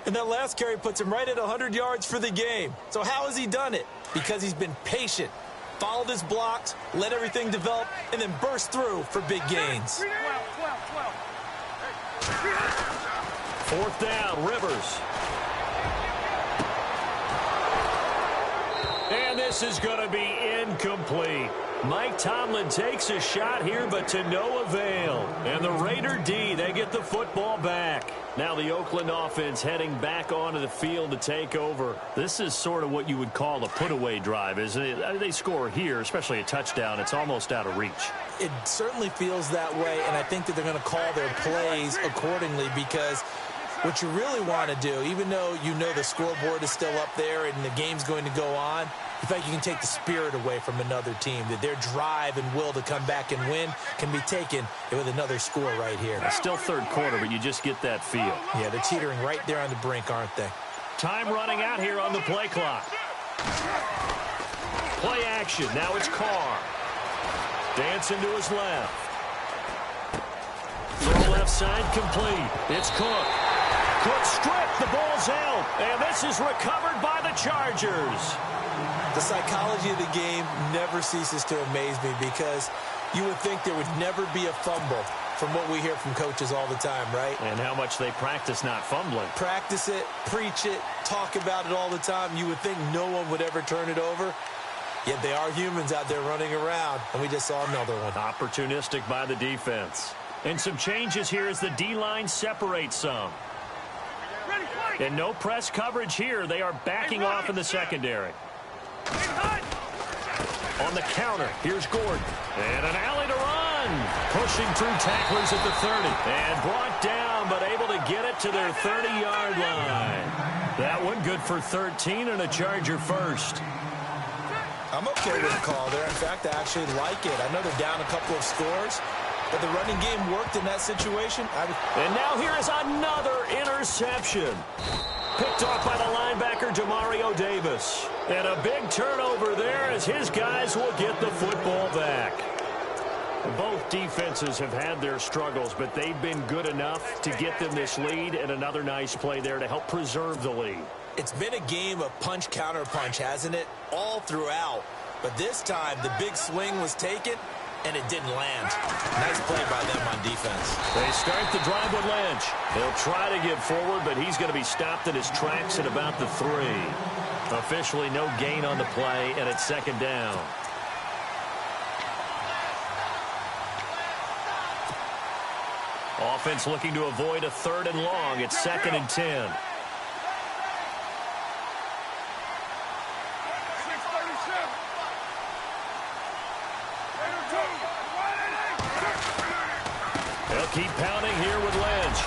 And that last carry puts him right at 100 yards for the game. So how has he done it? Because he's been patient, followed his blocks, let everything develop, and then burst through for big gains. Fourth down, Rivers. And this is going to be incomplete. Mike Tomlin takes a shot here, but to no avail. And the Raider D, they get the football back. Now the Oakland offense heading back onto the field to take over. This is sort of what you would call a put-away drive, isn't it? They score here, especially a touchdown. It's almost out of reach. It certainly feels that way, and I think that they're going to call their plays accordingly because what you really want to do, even though you know the scoreboard is still up there and the game's going to go on, in fact, you can take the spirit away from another team, that their drive and will to come back and win can be taken with another score right here. It's still third quarter, but you just get that feel. Yeah, they're teetering right there on the brink, aren't they? Time running out here on the play clock. Play action. Now it's Carr. Dancing to his left. Throw left side complete. It's Cook. Cook stripped. The ball's out. And this is recovered by the Chargers. The psychology of the game never ceases to amaze me because you would think there would never be a fumble from what we hear from coaches all the time, right? And how much they practice not fumbling. Practice it, preach it, talk about it all the time. You would think no one would ever turn it over. Yet they are humans out there running around, and we just saw another one. Opportunistic by the defense. And some changes here as the D-line separates some. And no press coverage here. They are backing off in the secondary. On the counter, here's Gordon. And an alley to run. Pushing through tacklers at the 30. And brought down, but able to get it to their 30-yard line. That one good for 13 and a Charger first. I'm okay with the call there. In fact, I actually like it. I know they're down a couple of scores, but the running game worked in that situation. And now here is another interception. Picked off by the linebacker, Demario Davis. And a big turnover there as his guys will get the football back. Both defenses have had their struggles, but they've been good enough to get them this lead, and another nice play there to help preserve the lead. It's been a game of punch-counter-punch, hasn't it? All throughout. But this time, the big swing was taken, and it didn't land. Nice play by them on defense. They start the drive with Lynch. He'll try to get forward, but he's going to be stopped in his tracks at about the 3. Officially no gain on the play, and it's second down. Offense looking to avoid a 3rd and long. It's 2nd and 10. They'll keep pounding here with Lynch.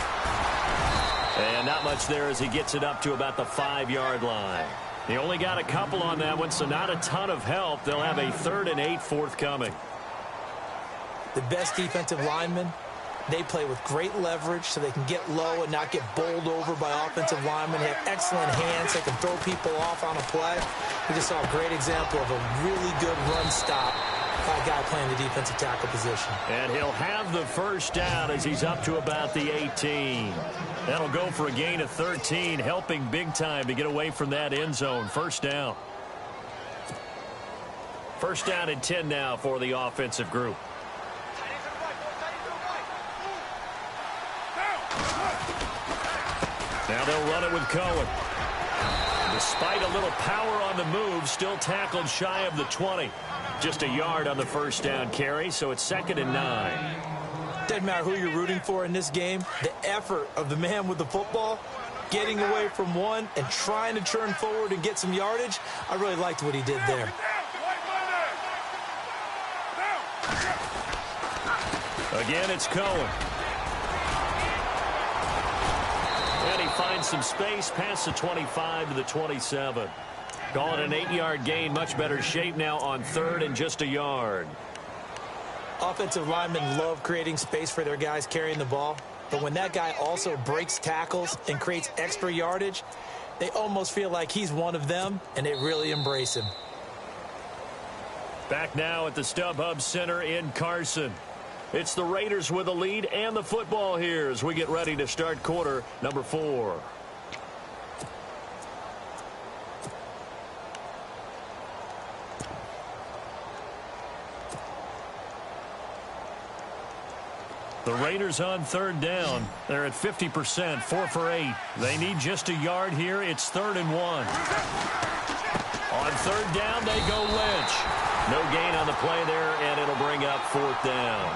And not much there as he gets it up to about the 5-yard line. He only got a couple on that one, so not a ton of help. They'll have a 3rd and 8 forthcoming. The best defensive linemen, they play with great leverage so they can get low and not get bowled over by offensive linemen. They have excellent hands. They can throw people off on a play. We just saw a great example of a really good run stop by a guy playing the defensive tackle position. And he'll have the first down as he's up to about the 18. That'll go for a gain of 13, helping big time to get away from that end zone. First down. First down and 10 now for the offensive group. Now they'll run it with Cohen. Despite a little power on the move, still tackled shy of the 20. Just a yard on the first down carry, so it's 2nd and 9. Doesn't matter who you're rooting for in this game. The effort of the man with the football, getting away from one and trying to turn forward and get some yardage, I really liked what he did there. Again, it's Cohen. And he finds some space past the 25 to the 27. Call it an 8-yard gain. Much better shape now on 3rd and just a yard. Offensive linemen love creating space for their guys carrying the ball. But when that guy also breaks tackles and creates extra yardage, they almost feel like he's one of them, and they really embrace him. Back now at the StubHub Center in Carson. It's the Raiders with the lead and the football here as we get ready to start quarter number 4. The Raiders on third down. They're at 50%, 4 for 8. They need just a yard here. It's 3rd and 1. On third down, they go Lynch. No gain on the play there, and it'll bring up 4th down.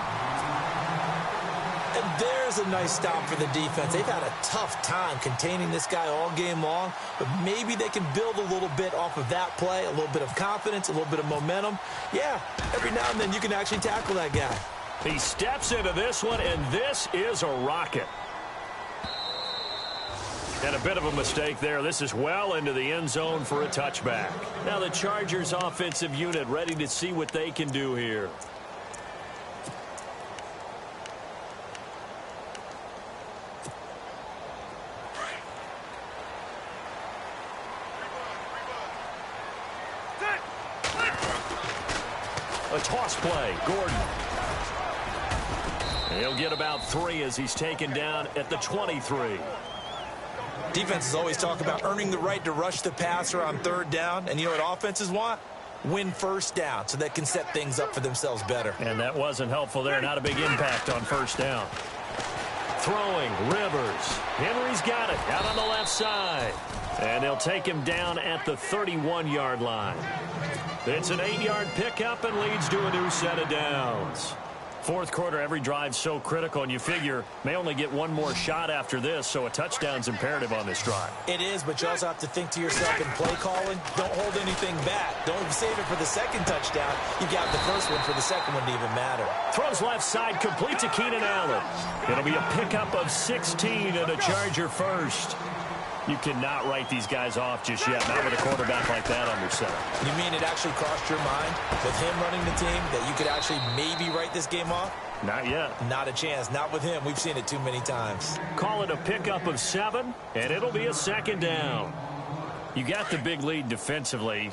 And there's a nice stop for the defense. They've had a tough time containing this guy all game long, but maybe they can build a little bit off of that play, a little bit of confidence, a little bit of momentum. Yeah, every now and then you can actually tackle that guy. He steps into this one, and this is a rocket. And a bit of a mistake there. This is well into the end zone for a touchback. Now the Chargers offensive unit ready to see what they can do here. A toss play, Gordon. He'll get about 3 as he's taken down at the 23. Defenses always talk about earning the right to rush the passer on third down. And you know what offenses want? Win first down so they can set things up for themselves better. And that wasn't helpful there. Not a big impact on first down. Throwing, Rivers. Henry's got it out on the left side. And they'll take him down at the 31-yard line. It's an 8-yard pickup and leads to a new set of downs. Fourth quarter, every drive's so critical, and you figure may only get one more shot after this, so a touchdown's imperative on this drive. It is, but you also have to think to yourself in play calling, don't hold anything back. Don't save it for the second touchdown. You got the first one for the second one to even matter. Throws left side, complete to Keenan Allen. It'll be a pickup of 16 and a Charger first. You cannot write these guys off just yet, not with a quarterback like that under center. You mean it actually crossed your mind with him running the team that you could actually maybe write this game off? Not yet. Not a chance. Not with him. We've seen it too many times. Call it a pickup of 7, and it'll be a second down. You got the big lead defensively.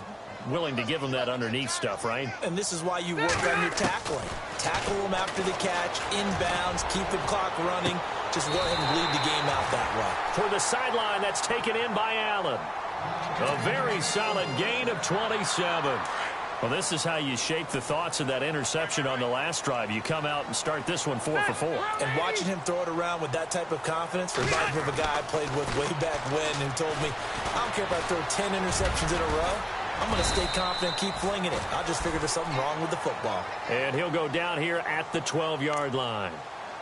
Willing to give them that underneath stuff, right? And this is why you work on your tackling. Tackle them after the catch, inbounds, keep the clock running. Just let him bleed the game out that way. For the sideline, that's taken in by Allen. A very solid gain of 27. Well, this is how you shape the thoughts of that interception on the last drive. You come out and start this one 4 for 4. And watching him throw it around with that type of confidence reminds me of a guy I played with way back when who told me, I don't care if I throw 10 interceptions in a row. I'm going to stay confident, keep flinging it. I just figured there's something wrong with the football. And he'll go down here at the 12-yard line.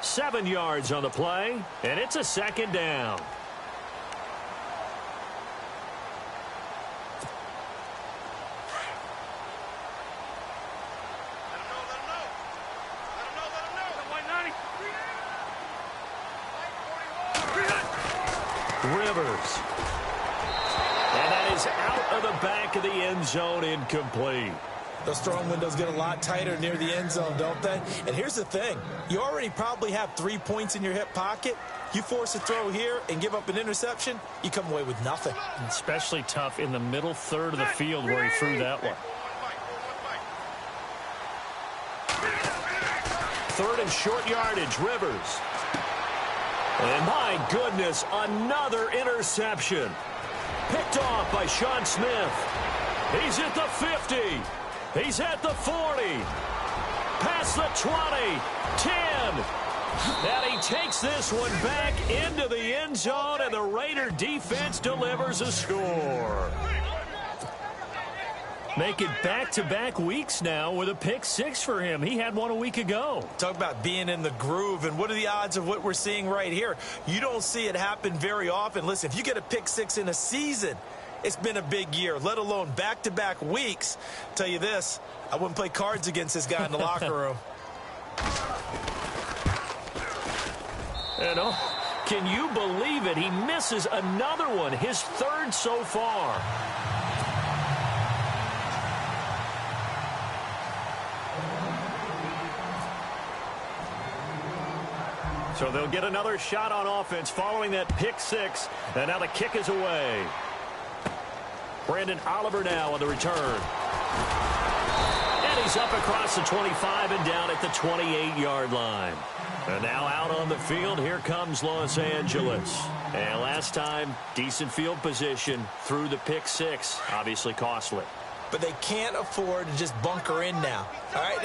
7 yards on the play, and it's a second down. Rivers. And that is out of the back of the end zone, incomplete. Those throwing windows get a lot tighter near the end zone, don't they? And here's the thing. You already probably have 3 points in your hip pocket. You force a throw here and give up an interception, you come away with nothing. Especially tough in the middle third of the field where he threw that one. 3rd and short yardage, Rivers. And my goodness, another interception. Picked off by Sean Smith. He's at the 50. He's at the 40. Past the 20. 10. And he takes this one back into the end zone, and the Raider defense delivers a score. Make it back-to-back weeks now with a pick 6 for him. He had one a week ago. Talk about being in the groove, and what are the odds of what we're seeing right here? You don't see it happen very often. Listen, if you get a pick 6 in a season, it's been a big year, let alone back-to-back weeks. Tell you this, I wouldn't play cards against this guy in the locker room. And oh, can you believe it? He misses another one, his 3rd so far. So they'll get another shot on offense following that pick 6. And now the kick is away. Brandon Oliver now on the return. And he's up across the 25 and down at the 28-yard line. And now out on the field, here comes Los Angeles. And last time, decent field position through the pick 6. Obviously costly. but they can't afford to just bunker in now. All right,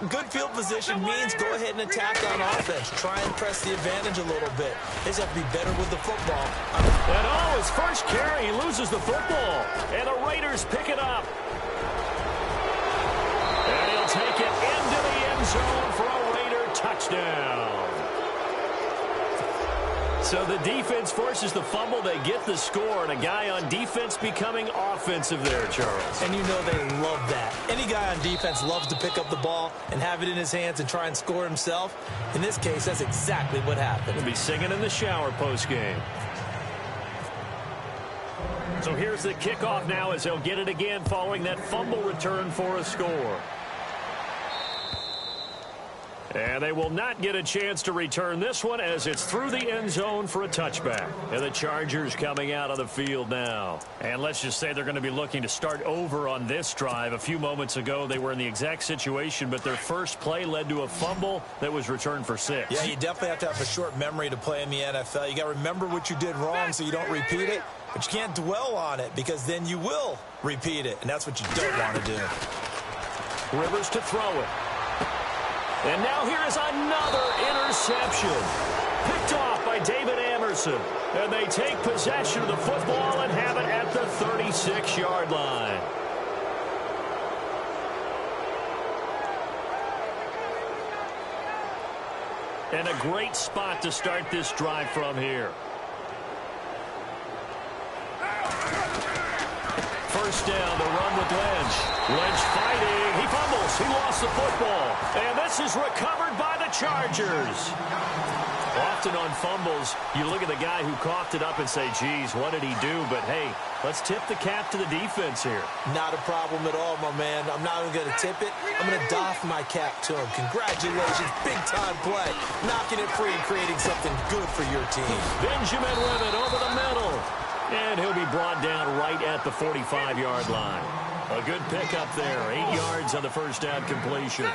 good field position means go ahead and attack on offense. Try and press the advantage a little bit. They just have to be better with the football. And his first carry, he loses the football. And the Raiders pick it up. And he'll take it into the end zone for a Raider touchdown. So the defense forces the fumble. They get the score, and a guy on defense becoming offensive there, Charles. And you know they love that. Any guy on defense loves to pick up the ball and have it in his hands and try and score himself. In this case, that's exactly what happened. He'll be singing in the shower postgame. So here's the kickoff now as they'll get it again following that fumble return for a score. And they will not get a chance to return this one as it's through the end zone for a touchback. And the Chargers coming out on the field now. And let's just say they're going to be looking to start over on this drive. A few moments ago, they were in the exact situation, but their first play led to a fumble that was returned for 6. Yeah, you definitely have to have a short memory to play in the NFL. You got to remember what you did wrong so you don't repeat it, but you can't dwell on it because then you will repeat it, and that's what you don't want to do. Rivers to throw it. And now here is another interception. Picked off by David Amerson. And they take possession of the football and have it at the 36-yard line. And a great spot to start this drive from here. First down, the run with Lynch. Lynch fighting. He fumbles. He lost the football. And this is recovered by the Chargers. Often on fumbles, you look at the guy who coughed it up and say, geez, what did he do? But, hey, let's tip the cap to the defense here. Not a problem at all, my man. I'm not even going to tip it. I'm going to doff my cap to him. Congratulations. Big-time play. Knocking it free and creating something good for your team. Benjamin with it over the middle. And he'll be brought down right at the 45-yard line. A good pickup there. 8 yards on the first down completion.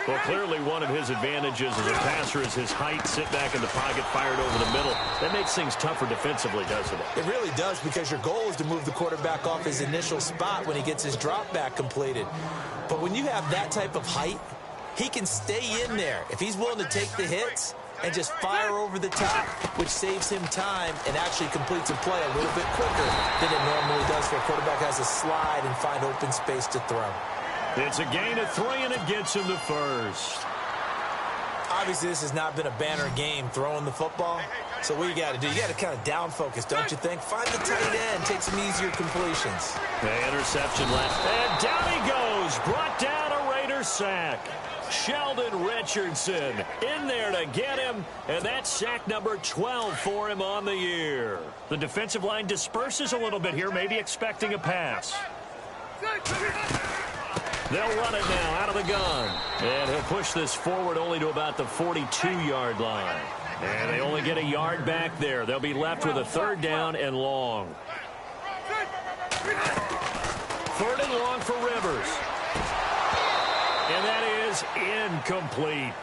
Well, clearly one of his advantages as a passer is his height. Sit back in the pocket, fired over the middle. That makes things tougher defensively, doesn't it? It really does, because your goal is to move the quarterback off his initial spot when he gets his drop back completed. But when you have that type of height, he can stay in there. If he's willing to take the hits and just fire over the top, which saves him time and actually completes a play a little bit quicker than it normally does for a quarterback who has to slide and find open space to throw. It's a gain of 3, and it gets him the first. Obviously, this has not been a banner game throwing the football. So what you got to do, you got to kind of down focus, don't you think? Find the tight end, take some easier completions. The interception left, and down he goes. Brought down a Raider sack. Sheldon Richardson in there to get him, and that's sack number 12 for him on the year. The defensive line disperses a little bit here, maybe expecting a pass. They'll run it now out of the gun. And he'll push this forward only to about the 42-yard line. And they only get a yard back there. They'll be left with a 3rd down and long. 3rd and long for Rivers. And that is incomplete.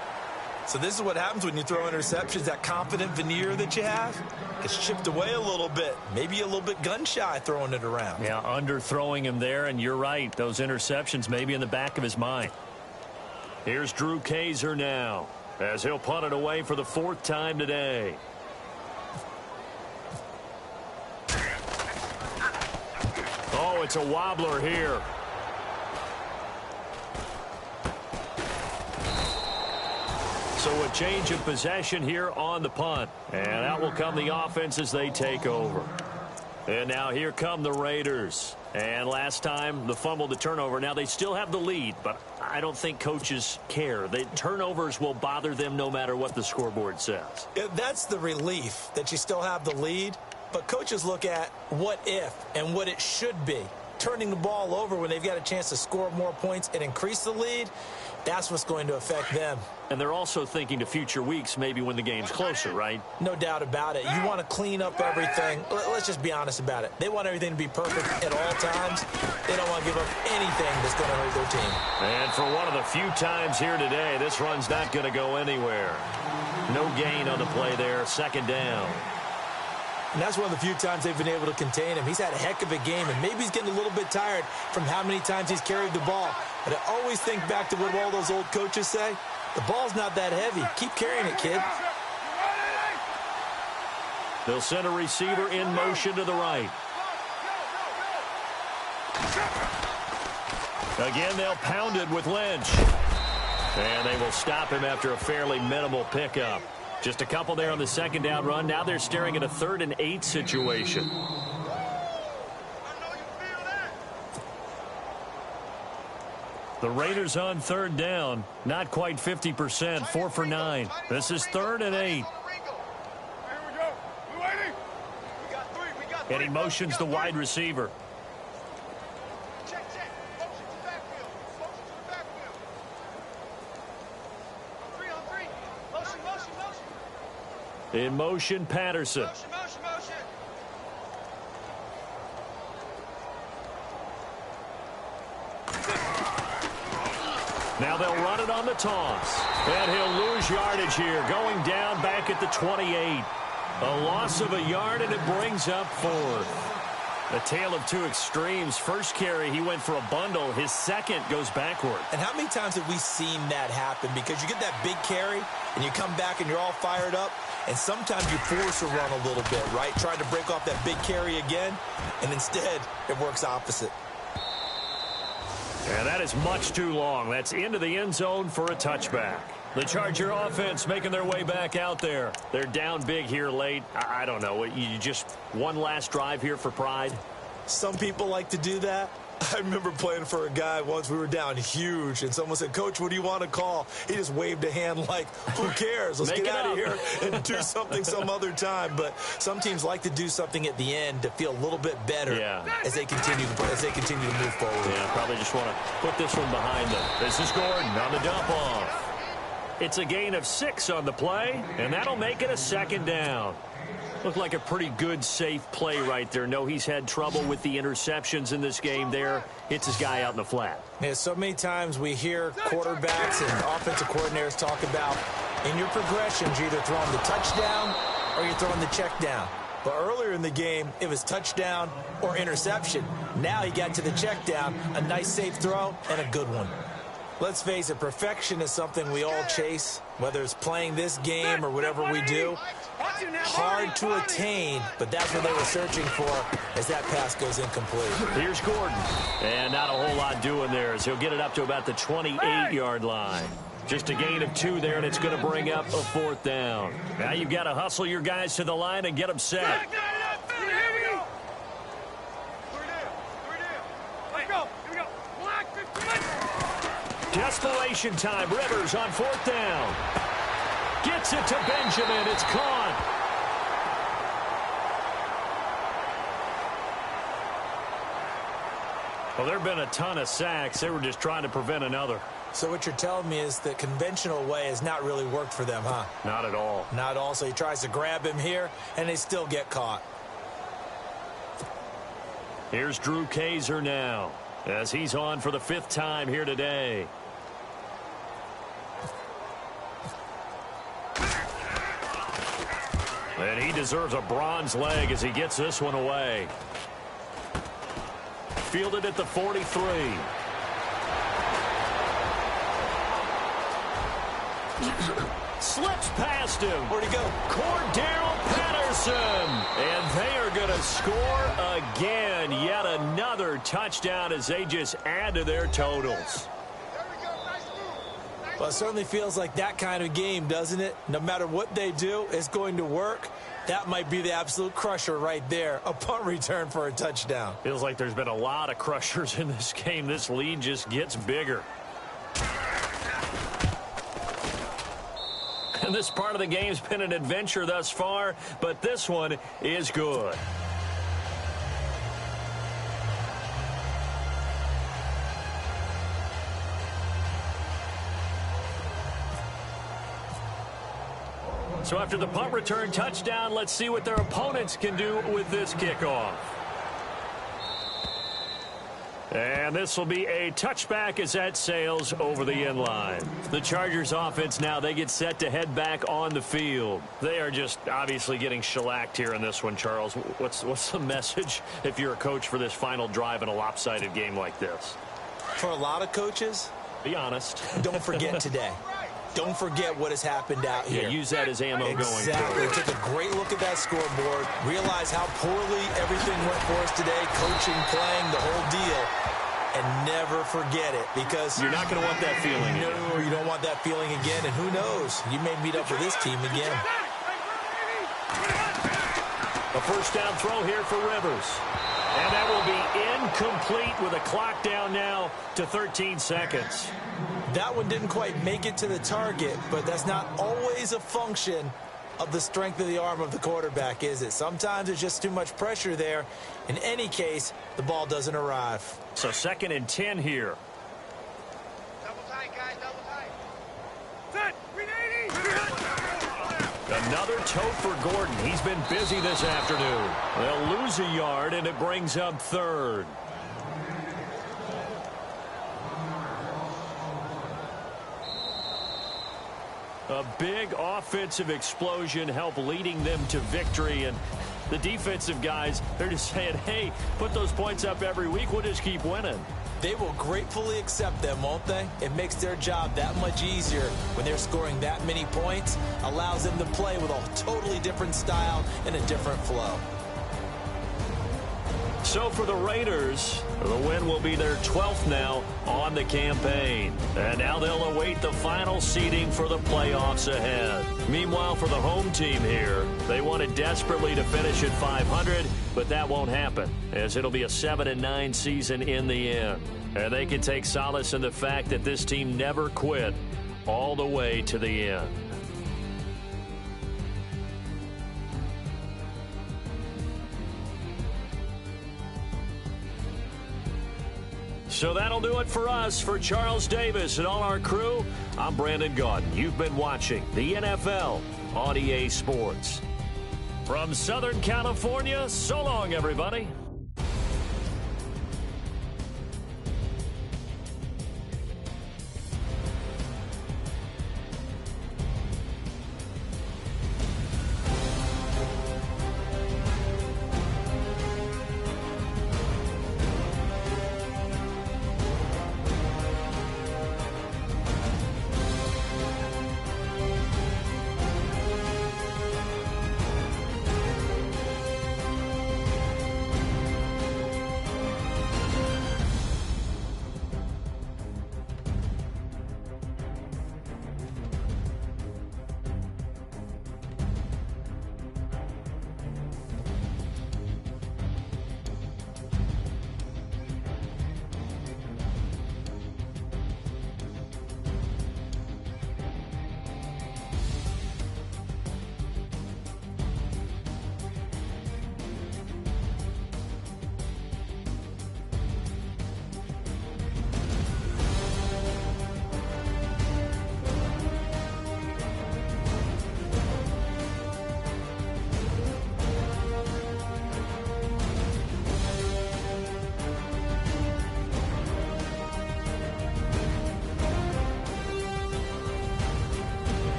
So this is what happens when you throw interceptions. That confident veneer that you have gets chipped away a little bit. Maybe a little bit gun-shy throwing it around. Yeah, underthrowing him there, and you're right. Those interceptions may be in the back of his mind. Here's Drew Kaiser now, as he'll punt it away for the 4th time today. Oh, it's a wobbler here. So a change of possession here on the punt. And out will come the offense as they take over. And now here come the Raiders. And last time, the fumble, the turnover. Now they still have the lead, but I don't think coaches care. The turnovers will bother them no matter what the scoreboard says. That's the relief, that you still have the lead. But coaches look at what if and what it should be. Turning the ball over when they've got a chance to score more points and increase the lead, that's what's going to affect them. And they're also thinking to future weeks, maybe when the game's closer, right? No doubt about it. You want to clean up everything. Let's just be honest about it. They want everything to be perfect at all times. They don't want to give up anything that's going to hurt their team. And for one of the few times here today, this run's not going to go anywhere. No gain on the play there. 2nd down. And that's one of the few times they've been able to contain him. He's had a heck of a game, and maybe he's getting a little bit tired from how many times he's carried the ball. But I always think back to what all those old coaches say. The ball's not that heavy. Keep carrying it, kid. They'll send a receiver in motion to the right. Again, they'll pound it with Lynch. And they will stop him after a fairly minimal pickup. Just a couple there on the second down run. Now they're staring at a 3rd and 8 situation. The Raiders on 3rd down. Not quite 50%. 4 for 9. This is 3rd and 8. And he motions the wide receiver. In motion, Patterson. Now they'll run it on the toss. And he'll lose yardage here, going down back at the 28. A loss of a yard, and it brings up 4th. A tale of two extremes. First carry, he went for a bundle. His second goes backward. And how many times have we seen that happen? Because you get that big carry, and you come back and you're all fired up, and sometimes you force a run a little bit, right? Trying to break off that big carry again, and instead it works opposite. And that is much too long. That's into the end zone for a touchback. The Charger offense making their way back out there. They're down big here late. I don't know. You just one last drive here for pride? Some people like to do that. I remember playing for a guy once. We were down huge, and someone said, "Coach, what do you want to call?" He just waved a hand like, who cares? Let's get out of here and do something some other time. But some teams like to do something at the end to feel a little bit better as they continue to move forward. Yeah, probably just want to put this one behind them. This is Gordon on the dump off. It's a gain of 6 on the play, and that'll make it a 2nd down. Looked like a pretty good, safe play right there. No, he's had trouble with the interceptions in this game there. Hits his guy out in the flat. Yeah, so many times we hear quarterbacks and offensive coordinators talk about in your progressions, you're either throwing the touchdown or you're throwing the check down. But earlier in the game, it was touchdown or interception. Now he got to the check down, a nice safe throw, and a good one. Let's face it, perfection is something we all chase, whether it's playing this game or whatever we do. Hard to attain, but that's what they were searching for as that pass goes incomplete. Here's Gordon. And not a whole lot doing there as he'll get it up to about the 28-yard line. Just a gain of 2 there, and it's going to bring up a 4th down. Now you've got to hustle your guys to the line and get them set. Desperation time. Rivers on 4th down. Gets it to Benjamin. It's caught. Well, there have been a ton of sacks. They were just trying to prevent another. So what you're telling me is the conventional way has not really worked for them, huh? Not at all. Not at all. So he tries to grab him here, and they still get caught. Here's Drew Kaiser now as he's on for the 5th time here today. And he deserves a bronze leg as he gets this one away. Fielded at the 43. Slips past him. Where'd he go? Cordero Patterson. And they are going to score again. Yet another touchdown as they just add to their totals. Well, it certainly feels like that kind of game, doesn't it? No matter what they do, it's going to work. That might be the absolute crusher right there. A punt return for a touchdown. Feels like there's been a lot of crushers in this game. This lead just gets bigger. And this part of the game's been an adventure thus far, but this one is good. So after the punt return touchdown, let's see what their opponents can do with this kickoff. And this will be a touchback as that sails over the end line. The Chargers offense now, they get set to head back on the field. They are just obviously getting shellacked here in this one, Charles. What's the message if you're a coach for this final drive in a lopsided game like this? For a lot of coaches, be honest. Don't forget today. Don't forget what has happened out here. Yeah, use that as ammo going forward. Exactly. Took a great look at that scoreboard. Realize how poorly everything went for us today. Coaching, playing, the whole deal. And never forget it, because you're not going to want that feeling again. No, you don't want that feeling again. And who knows? You may meet up with this team again. A first down throw here for Rivers. And that will be incomplete with a clock down now to 13 seconds. That one didn't quite make it to the target, but that's not always a function of the strength of the arm of the quarterback, is it? Sometimes there's just too much pressure there. In any case, the ball doesn't arrive. So 2nd and 10 here. Double tight, guys, double tight. Set, Another tote for Gordon. He's been busy this afternoon. They'll lose a yard, and it brings up 3rd. A big offensive explosion helped leading them to victory, and the defensive guys, they're just saying, hey, put those points up every week, we'll just keep winning. They will gratefully accept them, won't they? It makes their job that much easier when they're scoring that many points, allows them to play with a totally different style and a different flow. So for the Raiders, the win will be their 12th now on the campaign. And now they'll await the final seeding for the playoffs ahead. Meanwhile, for the home team here, they wanted desperately to finish at 500, but that won't happen, as it'll be a 7-9 season in the end. And they can take solace in the fact that this team never quit all the way to the end. So that'll do it for us. For Charles Davis and all our crew, I'm Brandon Gaudin. You've been watching the NFL on EA Sports. From Southern California, so long, everybody.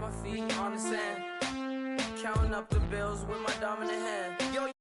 my feet on the sand. Counting up the bills with my dominant hand. Yo,